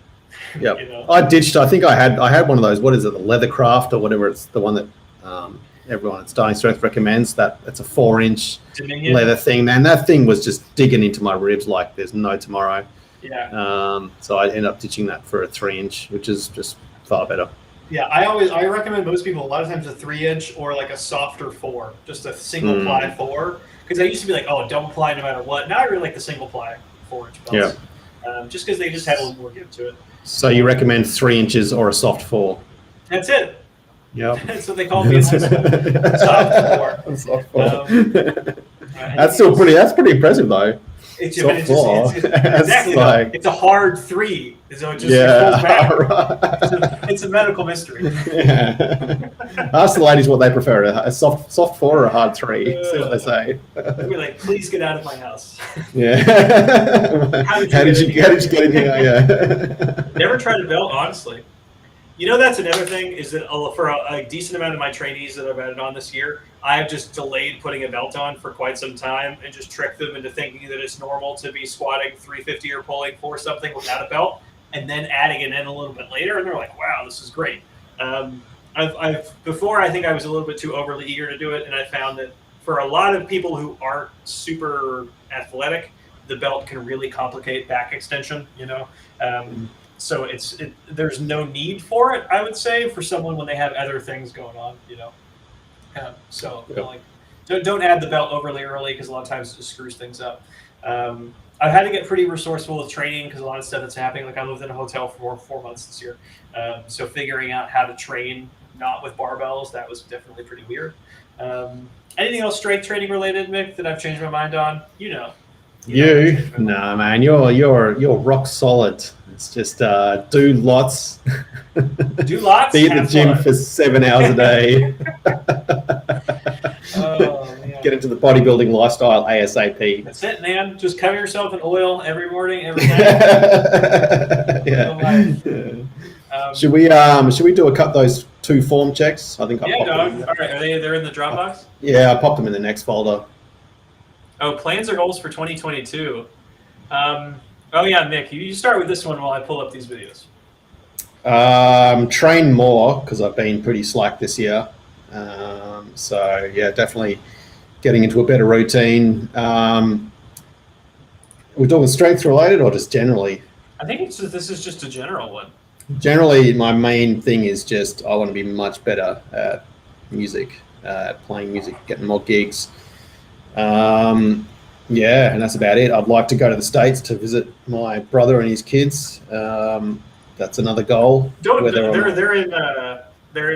Yeah. You know? I ditched. I think I had one of those. What is it? The Leathercraft or whatever. It's the one that everyone at Starting Strength recommends. It's a 4-inch Dominion. leather thing. Man, that thing was just digging into my ribs like there's no tomorrow. Yeah. So I ended up ditching that for a 3-inch, which is just far better. Yeah, I recommend most people a lot of times a 3-inch or like a softer 4, just a single ply 4. Because I used to be like, oh, double ply no matter what. Now I really like the single ply 4-inch belts. Yeah. Just because they just have a little more give to it. So you recommend 3 inches or a soft 4? That's it. Yeah. That's what they call me in high school. Soft 4. Soft 4. That's pretty impressive though. It's a hard 3. So it just back. Right. It's a medical mystery. Yeah. Ask the ladies what they prefer, a soft 4 or a hard 3. See what they say. We're like, please get out of my house. Yeah. How did you get in here? Yeah. Never tried a belt, honestly. You know, that's another thing is that for a decent amount of my trainees that I've added on this year, I've just delayed putting a belt on for quite some time and just tricked them into thinking that it's normal to be squatting 350 or pulling for something without a belt and then adding it in a little bit later. And they're like, wow, this is great. Before, I think I was a little bit too overly eager to do it. And I found that for a lot of people who aren't super athletic, the belt can really complicate back extension, you know? So there's no need for it, I would say, for someone when they have other things going on, you know. Don't add the belt overly early because a lot of times it just screws things up. I've had to get pretty resourceful with training because a lot of stuff that's happening. Like I lived in a hotel for 4 months this year, so figuring out how to train not with barbells, that was definitely pretty weird. Anything else strength training related, Mick, that I've changed my mind on? You know. Nah, man, you're rock solid. It's just do lots. Do lots. Be at the gym for 7 hours a day. Oh, man. Get into the bodybuilding lifestyle ASAP. That's it, man. Just cover yourself in oil every morning, every night. Yeah. Should we do those 2 form checks? I think I popped dog. them. All right, they're in the Dropbox? Yeah, I popped them in the next folder. Oh, plans or goals for 2022. Oh yeah, Mick, you start with this one while I pull up these videos. Train more because I've been pretty slack this year. So yeah, definitely getting into a better routine. We're talking strength related or just generally? I think this is just a general one. Generally, my main thing is just I want to be much better at music, playing music, getting more gigs. Yeah, and that's about it. I'd like to go to the States to visit my brother and his kids. That's another goal. They're in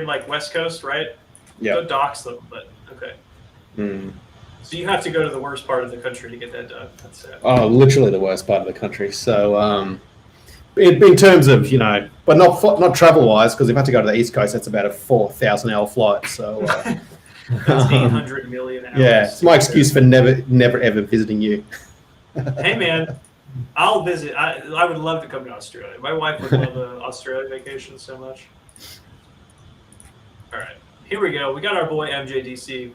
like West Coast, right? Yeah. Don't dox them, but okay. So you have to go to the worst part of the country to get that done. That's sad. Oh, literally the worst part of the country. So, in terms of but not travel wise, because if I had to go to the East Coast, that's about a 4,000-hour flight. So. That's 800 million hours. Yeah, it's my excuse for never ever visiting you. Hey man, I'll visit. I would love to come to Australia. My wife would love the Australia vacation so much. All right, here we go. We got our boy MJDC.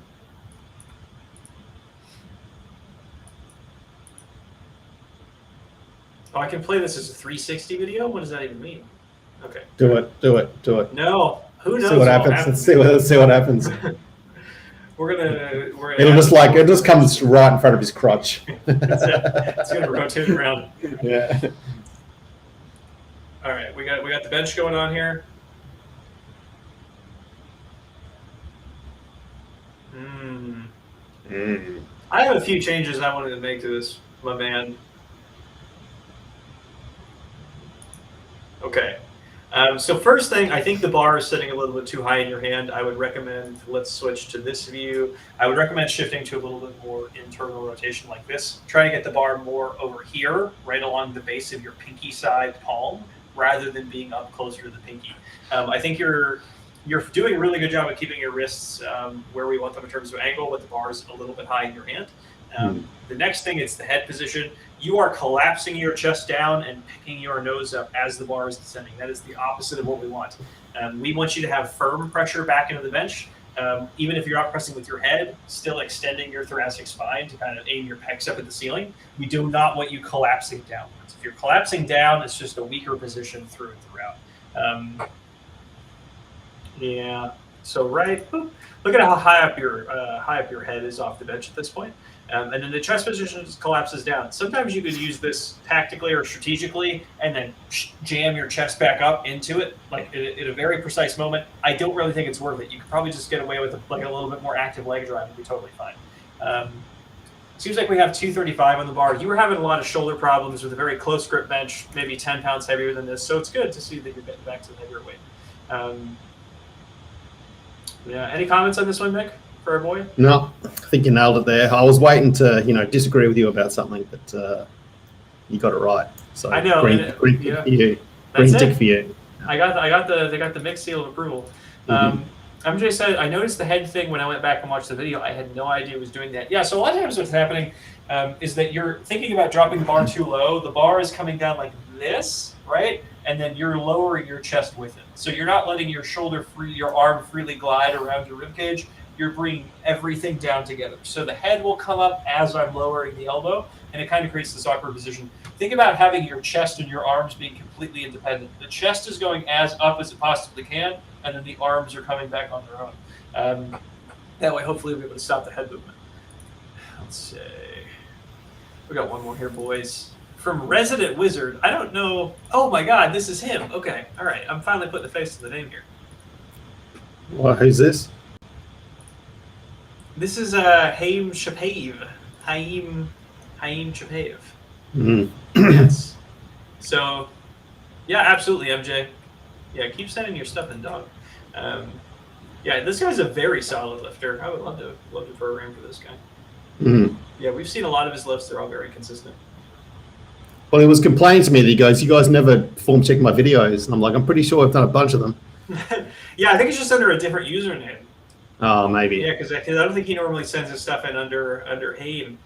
Oh, I can play this as a 360 video? What does that even mean? Okay. Do it. No. Who knows see what happens. Let's see what happens. It just comes right in front of his crotch. That's it. It's gonna rotate around. Yeah. All right, we got the bench going on here. I have a few changes I wanted to make to this, my man. Okay. So first thing, I think the bar is sitting a little bit too high in your hand. I would recommend, let's switch to this view. I would recommend shifting to a little bit more internal rotation like this. Try to get the bar more over here, right along the base of your pinky side palm, rather than being up closer to the pinky. I think you're doing a really good job of keeping your wrists where we want them in terms of angle, but the bar is a little bit high in your hand. The next thing is the head position. You are collapsing your chest down and picking your nose up as the bar is descending. That is the opposite of what we want. We want you to have firm pressure back into the bench. Even if you're not pressing with your head, still extending your thoracic spine to kind of aim your pecs up at the ceiling. We do not want you collapsing downwards. If you're collapsing down, it's just a weaker position through and throughout. Yeah. So look at how high up your head is off the bench at this point. And then the chest position just collapses down. Sometimes you could use this tactically or strategically and then jam your chest back up into it, like at a very precise moment. I don't really think it's worth it. You could probably just get away with a little bit more active leg drive and be totally fine. Seems like we have 235 on the bar. You were having a lot of shoulder problems with a very close grip bench, maybe 10 pounds heavier than this. So it's good to see that you're getting back to the heavier weight. Yeah. Any comments on this one, Mick? For our boy? No, I think you nailed it there. I was waiting to, disagree with you about something, but you got it right. So I know. Green yeah. Green tick for you. They got the Mick seal of approval. MJ said, I noticed the head thing when I went back and watched the video. I had no idea it was doing that. Yeah, so a lot of times what's happening is that you're thinking about dropping the bar too low. The bar is coming down like this, right? And then you're lowering your chest with it. So you're not letting your your arm freely glide around your rib cage. You're bringing everything down together. So the head will come up as I'm lowering the elbow, and it kind of creates this awkward position. Think about having your chest and your arms being completely independent. The chest is going as up as it possibly can, and then the arms are coming back on their own. That way, hopefully, we'll be able to stop the head movement. Let's see. We got one more here, boys. From Resident Wizard. I don't know. Oh, my God, this is him. Okay, all right. I'm finally putting the face to the name here. Well, who's this? This is Haim Chapaev. Haim Chapaev. Yes. So, yeah, absolutely, MJ. Yeah, keep sending your stuff in, dog. Yeah, this guy's a very solid lifter. I would love to program for this guy. Yeah, we've seen a lot of his lifts. They're all very consistent. Well, he was complaining to me that he goes, you guys never form check my videos. And I'm like, I'm pretty sure I've done a bunch of them. Yeah, I think it's just under a different username. Oh, maybe. Yeah, because I don't think he normally sends his stuff in under Haim.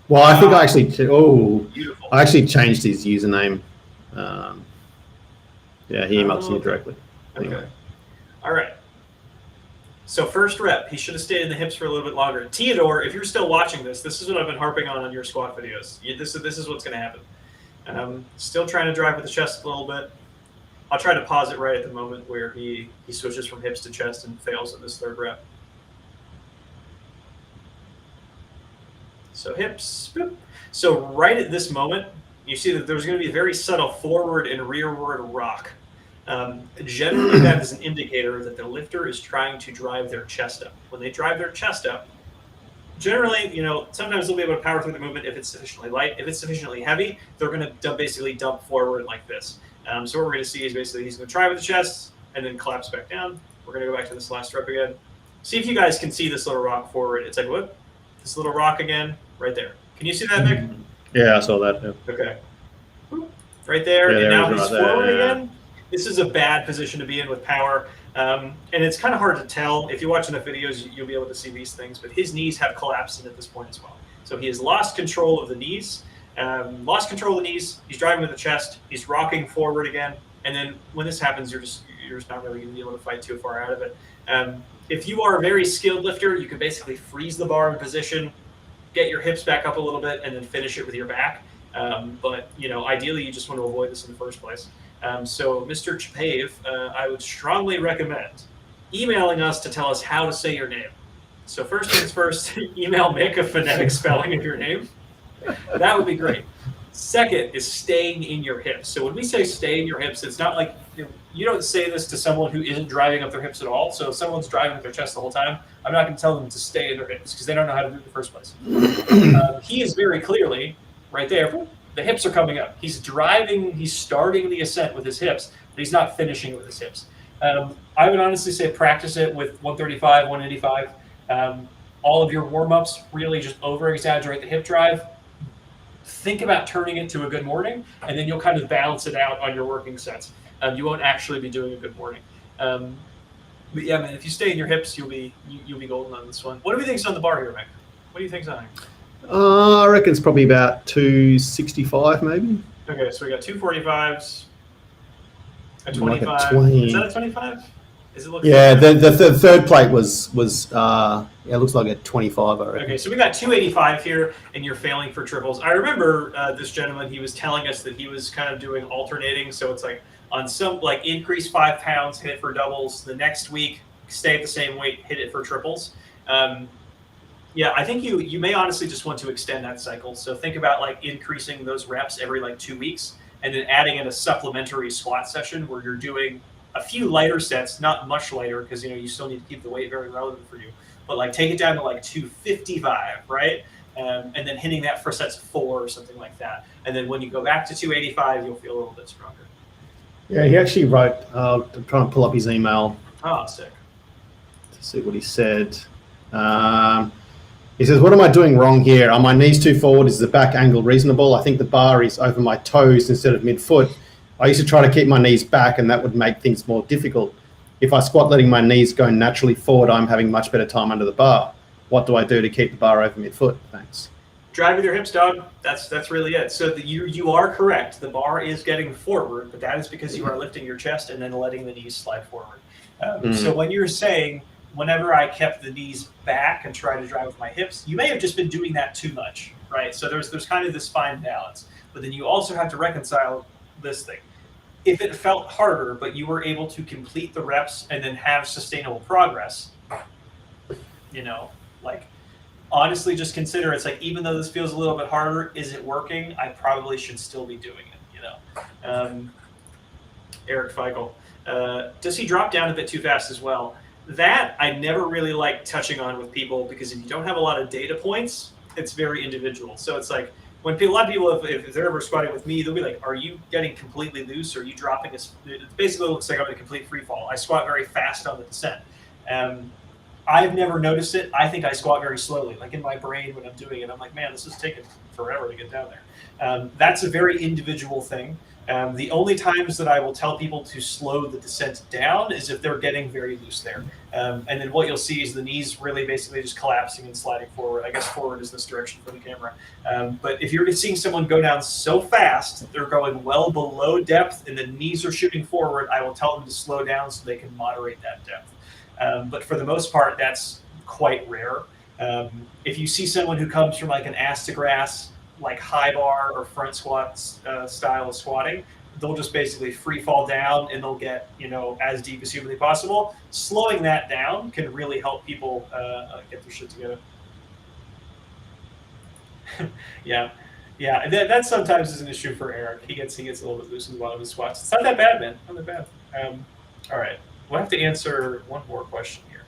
Well, I think I actually beautiful. I actually changed his username. Yeah, he emailed me directly. Anyway. Okay. All right. So first rep, he should have stayed in the hips for a little bit longer. Theodore, if you're still watching this is what I've been harping on your squat videos. This is what's going to happen. Still trying to drive with the chest a little bit. I'll try to pause it right at the moment where he switches from hips to chest and fails in this third rep. So hips. Boop. So right at this moment, you see that there's going to be a very subtle forward and rearward rock. Generally, that is an indicator that the lifter is trying to drive their chest up. When they drive their chest up, generally, sometimes they'll be able to power through the movement if it's sufficiently light. If it's sufficiently heavy, they're going to basically dump forward like this. So what we're going to see is basically he's going to try with the chest and then collapse back down. We're going to go back to this last rep again. See if you guys can see this little rock forward. It's like, whoop, this little rock again, right there. Can you see that, Mick? Yeah, I saw that. Yeah. Okay. Right there. Yeah, and now he's he's right forward there, yeah. again. This is a bad position to be in with power. And it's kind of hard to tell. If you watch enough videos, you'll be able to see these things. But his knees have collapsed at this point as well. So he has lost control of the knees. He's driving with the chest. He's rocking forward again. And then when this happens, you're just not really going to be able to fight too far out of it. If you are a very skilled lifter, you can basically freeze the bar in position, get your hips back up a little bit, and then finish it with your back. But ideally, you just want to avoid this in the first place. So, Mr. Chapaev, I would strongly recommend emailing us to tell us how to say your name. So first things first, email Mick a phonetic spelling of your name. That would be great. Second is staying in your hips. So when we say stay in your hips, it's not like you don't say this to someone who isn't driving up their hips at all. So if someone's driving up their chest the whole time, I'm not going to tell them to stay in their hips because they don't know how to do it in the first place. He is very clearly right there. The hips are coming up. He's driving. He's starting the ascent with his hips, but he's not finishing it with his hips. I would honestly say practice it with 135, 185. All of your warm-ups really just over-exaggerate the hip drive. Think about turning it to a good morning, and then you'll kind of balance it out on your working sets. You won't actually be doing a good morning. But yeah, man, if you stay in your hips, you'll be golden on this one. What do we think's on the bar here, Mick? What do you think, Zach? I reckon it's probably about 265, maybe. Okay, so we got 245s, a 25. Like a 20. Is that a 25? Is it look? Yeah, the third plate was it looks like a 25, I reckon. Okay, so we got 285 here, and you're failing for triples. I remember this gentleman, he was telling us that he was kind of doing alternating, so it's like on some, like increase 5 pounds, hit it for doubles. The next week, stay at the same weight, hit it for triples. Yeah, I think you may honestly just want to extend that cycle. So think about like increasing those reps every like 2 weeks, and then adding in a supplementary squat session where you're doing a few lighter sets, not much lighter because you still need to keep the weight very relevant for you. But like take it down to like 255, right? And then hitting that for sets of 4 or something like that. And then when you go back to 285, you'll feel a little bit stronger. Yeah, he actually wrote. I'm trying to pull up his email. Oh, sick. To see what he said. He says, "What am I doing wrong here? Are my knees too forward? Is the back angle reasonable? I think the bar is over my toes instead of mid-foot. I used to try to keep my knees back, and that would make things more difficult. If I squat letting my knees go naturally forward, I'm having much better time under the bar. What do I do to keep the bar over mid-foot? Thanks." Drive with your hips, dog. That's really it. So you are correct. The bar is getting forward, but that is because you are lifting your chest and then letting the knees slide forward. So when you're saying, whenever I kept the knees back and tried to drive with my hips, you may have just been doing that too much, right? So there's kind of this fine balance. But then you also have to reconcile this thing. If it felt harder, but you were able to complete the reps and then have sustainable progress, like honestly just consider it's like, even though this feels a little bit harder, is it working? I probably should still be doing it, Eric Feigl. Does he drop down a bit too fast as well? That I never really like touching on with people, because if you don't have a lot of data points, it's very individual. So it's like when a lot of people, if they're ever squatting with me, they'll be like, "Are you getting completely loose? Or are you dropping?" It basically looks like I'm in a complete free fall. I squat very fast on the descent. I've never noticed it. I think I squat very slowly. Like in my brain when I'm doing it, I'm like, man, this is taking forever to get down there. That's a very individual thing. The only times that I will tell people to slow the descent down is if they're getting very loose there. And then what you'll see is the knees really basically just collapsing and sliding forward. I guess forward is this direction for the camera. But if you're seeing someone go down so fast, they're going well below depth and the knees are shooting forward, I will tell them to slow down so they can moderate that depth. But for the most part, that's quite rare. If you see someone who comes from like an ass to grass, like high bar or front squat style of squatting, they'll just basically free fall down and they'll get as deep as humanly possible. Slowing that down can really help people get their shit together. yeah that sometimes is an issue for Eric. He gets a little bit loose in the bottom of his squats. It's not that bad, man. Not that bad. All right, we'll have to answer one more question here.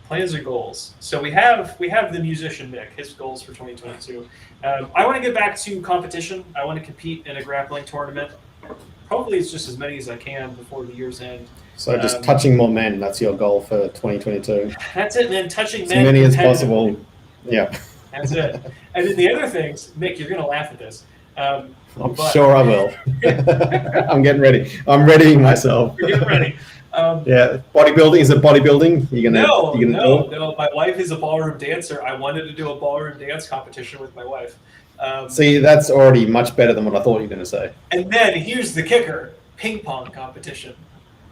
Plans or goals. So we have the musician Mick, his goals for 2022. I want to get back to competition. I want to compete in a grappling tournament. Hopefully it's just as many as I can before the year's end. So just touching more men, that's your goal for 2022. That's it, man. Touching men. As many as possible. Yeah. That's it. And then the other things, Mick, you're going to laugh at this. I'm sure I will. I'm getting ready. I'm readying myself. You're getting ready. Yeah, bodybuilding. Is it bodybuilding? No. My wife is a ballroom dancer. I wanted to do a ballroom dance competition with my wife. See, that's already much better than what I thought you were going to say. And then here's the kicker: ping pong competition.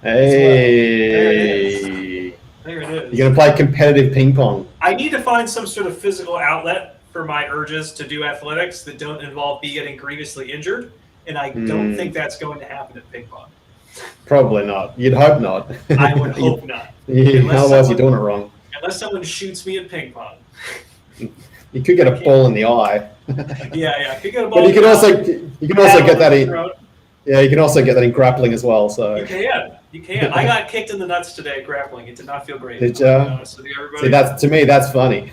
Hey, there it is. You're going to play competitive ping pong. I need to find some sort of physical outlet for my urges to do athletics that don't involve me getting grievously injured, and I don't think that's going to happen at ping pong. Probably not. You'd hope not. I would hope not. Otherwise, you're doing it wrong. Unless someone shoots me at ping pong. You could get a ball in the eye. Yeah. Could get a ball. But you can also get that in. Yeah, you can also get that in grappling as well. So you can. I got kicked in the nuts today grappling. It did not feel great. Did you? See, to me, that's funny.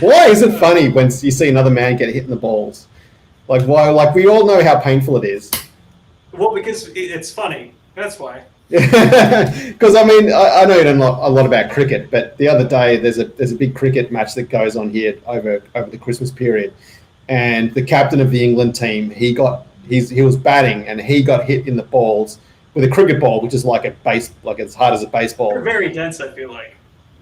Why is it funny when you see another man get hit in the balls? Like why? Like we all know how painful it is. Well, because it's funny. That's why. Because I mean, I know you don't know a lot about cricket, but the other day there's a big cricket match that goes on here over the Christmas period, and the captain of the England team, he was batting and he got hit in the balls with a cricket ball, which is like as hard as a baseball. They're very dense, I feel like.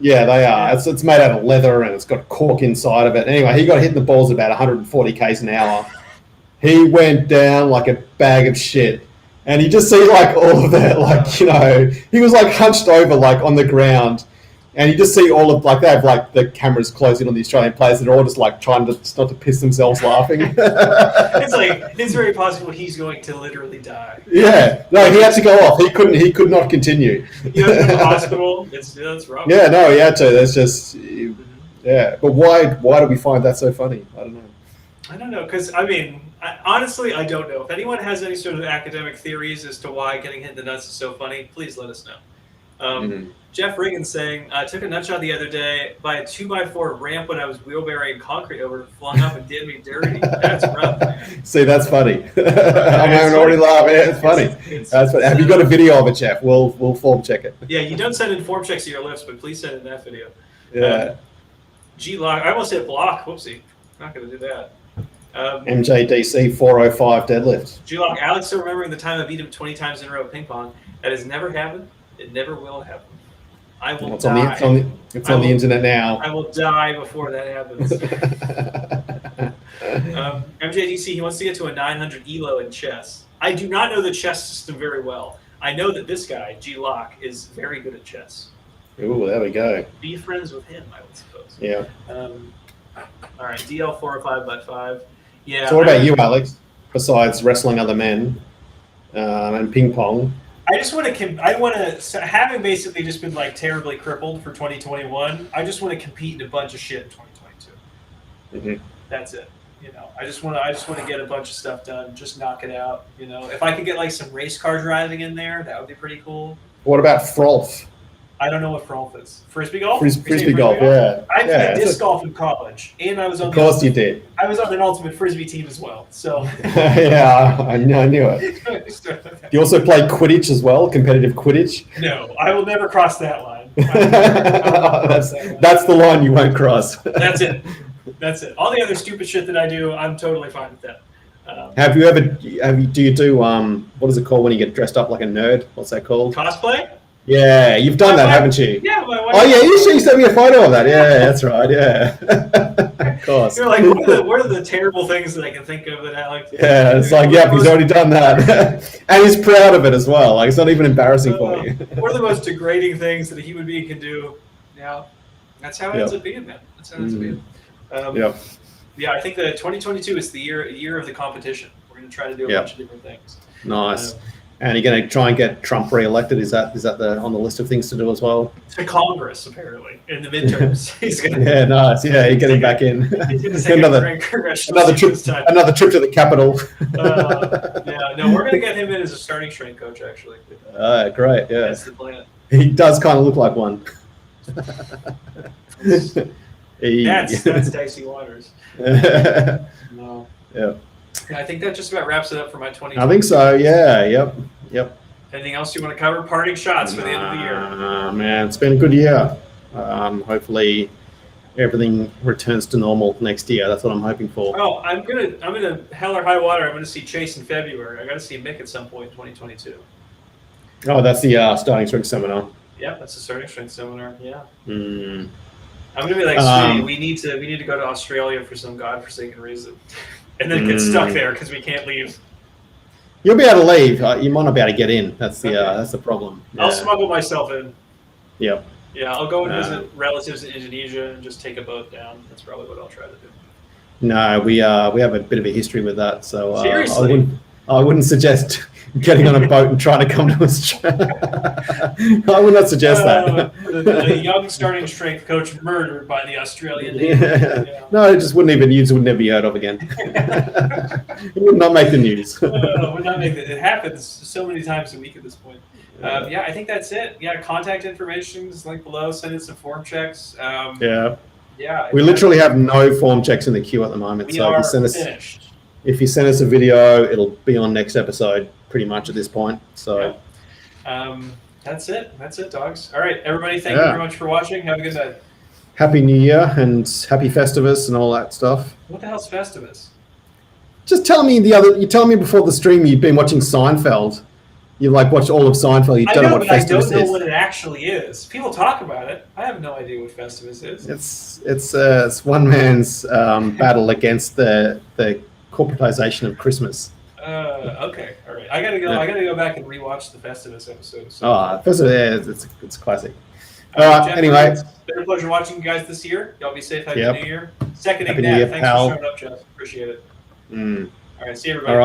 Yeah, they are. It's made out of leather and it's got cork inside of it. Anyway, he got hit in the balls about 140 k's an hour. He went down like a bag of shit. And you just see like all of that, like, you know, he was like hunched over like on the ground. And you just see all of, like, they have like the cameras close in on the Australian players that are all just like trying to not to piss themselves laughing. It's like, it's very possible he's going to literally die. Yeah, no, he had to go off. He could not continue. You have to go to the hospital. That's rough. Yeah, no, he had to. That's just, yeah. But why do we find that so funny? I don't know. I don't know, because, I mean, honestly, I don't know. If anyone has any sort of academic theories as to why getting hit in the nuts is so funny, please let us know. Jeff Riggins saying, I took a nut shot the other day by a 2x4 ramp when I was wheelbarrowing concrete over, flung up and did me dirty. That's rough, man. See, that's funny. I'm already laughing. It's funny. That's funny. Have you got a video of it, Jeff? We'll form check it. Yeah, you don't send in form checks to your lips, but please send in that video. Yeah. G-Lock. I almost hit block. Whoopsie. Not going to do that. MJDC 405 deadlift. G-Lock. Alex still remembering the time I beat him 20 times in a row at ping pong. That has never happened. It never will happen. I will die. It's on the internet now. I will die before that happens. MJDC, he wants to get to a 900 ELO in chess. I do not know the chess system very well. I know that this guy, G-Lock, is very good at chess. Ooh, there we go. Be friends with him, I would suppose. Yeah. All right, DL 405/5. Yeah. So what about you, Alex? Besides wrestling other men and ping pong? I just want to, having basically just been like terribly crippled for 2021, I just want to compete in a bunch of shit in 2022. That's it. You know, I just want to get a bunch of stuff done, just knock it out. You know, if I could get like some race car driving in there, that would be pretty cool. What about Frolf? I don't know what Frolf is. Frisbee golf? Frisbee golf, yeah. I played disc golf in college, and I was on. Of course you did. I was on an ultimate frisbee team as well. So. Yeah, I knew it. You also play Quidditch as well, competitive Quidditch. No, I will never cross that line. That's the line you won't cross. That's it. That's it. All the other stupid shit that I do, I'm totally fine with that. Do you do what is it called when you get dressed up like a nerd? What's that called? Cosplay? Yeah, you've done that, haven't you? Yeah, my wife. Oh yeah, you sent me a photo of that. Yeah, that's right. Yeah, of course. You're like, what are the terrible things that I can think of that Alex? Yeah, it's like, yep, he's already done that, and he's proud of it as well. Like, it's not even embarrassing for you. One of the most degrading things that a human being can do. Yeah, that's how it ends up being, man. That's how it ends up being. Yeah, I think that 2022 is the year of the competition. We're going to try to do a bunch of different things. Nice. And you're going to try and get Trump re-elected? Is that on the list of things to do as well? To Congress, apparently, in the midterms. He's going to. Yeah, nice. Yeah, you're getting back in. He's going to take another trip to the Capitol. Yeah, no, we're going to get him in as a starting strength coach, actually. Great. Yeah, that's the plan. He does kind of look like one. That's dicey waters. No. Yeah. I think that just about wraps it up for my 2020. I think so. Yeah. Yep. Anything else you want to cover? Parting shots for the end of the year. Man, it's been a good year. Hopefully, everything returns to normal next year. That's what I'm hoping for. Oh, I'm gonna hell or high water. I'm gonna see Chase in February. I got to see Mick at some point in 2022. Oh, that's the starting strength seminar. Yeah, that's the starting strength seminar. Yeah. Mm. I'm gonna be like, sweetie, we need to go to Australia for some godforsaken reason. And then get stuck there because we can't leave. You'll be able to leave. You might not be able to get in. That's the problem. Yeah. I'll smuggle myself in. Yep. Yeah, I'll go and visit relatives in Indonesia and just take a boat down. That's probably what I'll try to do. No, we have a bit of a history with that. So seriously, I wouldn't suggest getting on a boat and trying to come to Australia. I would not suggest that. A young starting strength coach murdered by the Australian Navy. Yeah. No, it just wouldn't never be heard of again. It would not make the news. Would not make it. It happens so many times a week at this point. I think that's it. Yeah, contact information is linked below. Send in some form checks. Yeah. We literally have no form checks in the queue at the moment. We are finished. If you send us a video, it'll be on next episode pretty much at this point. So that's it. That's it, dogs. All right, everybody, thank you very much for watching. Have a good night. Happy New Year and happy Festivus and all that stuff. What the hell's Festivus? Just tell me you told me before the stream you've been watching Seinfeld. You like watch all of Seinfeld. You I don't know know, what but I don't Festivus know is. what it actually is. People talk about it. I have no idea what Festivus is. It's one man's battle against the corporatization of Christmas. Okay, all right. I gotta go. Yeah. I gotta go back and rewatch the Festivus episode. So. Festivus, it's classic. All right. Jeff, Anyway, it's been a pleasure watching you guys this year. Y'all be safe. Happy Yep. New Year. Seconding Happy New that. Year, Thanks pal. for showing up, Jeff. Appreciate it. Mm. All right. See you, everybody. All right.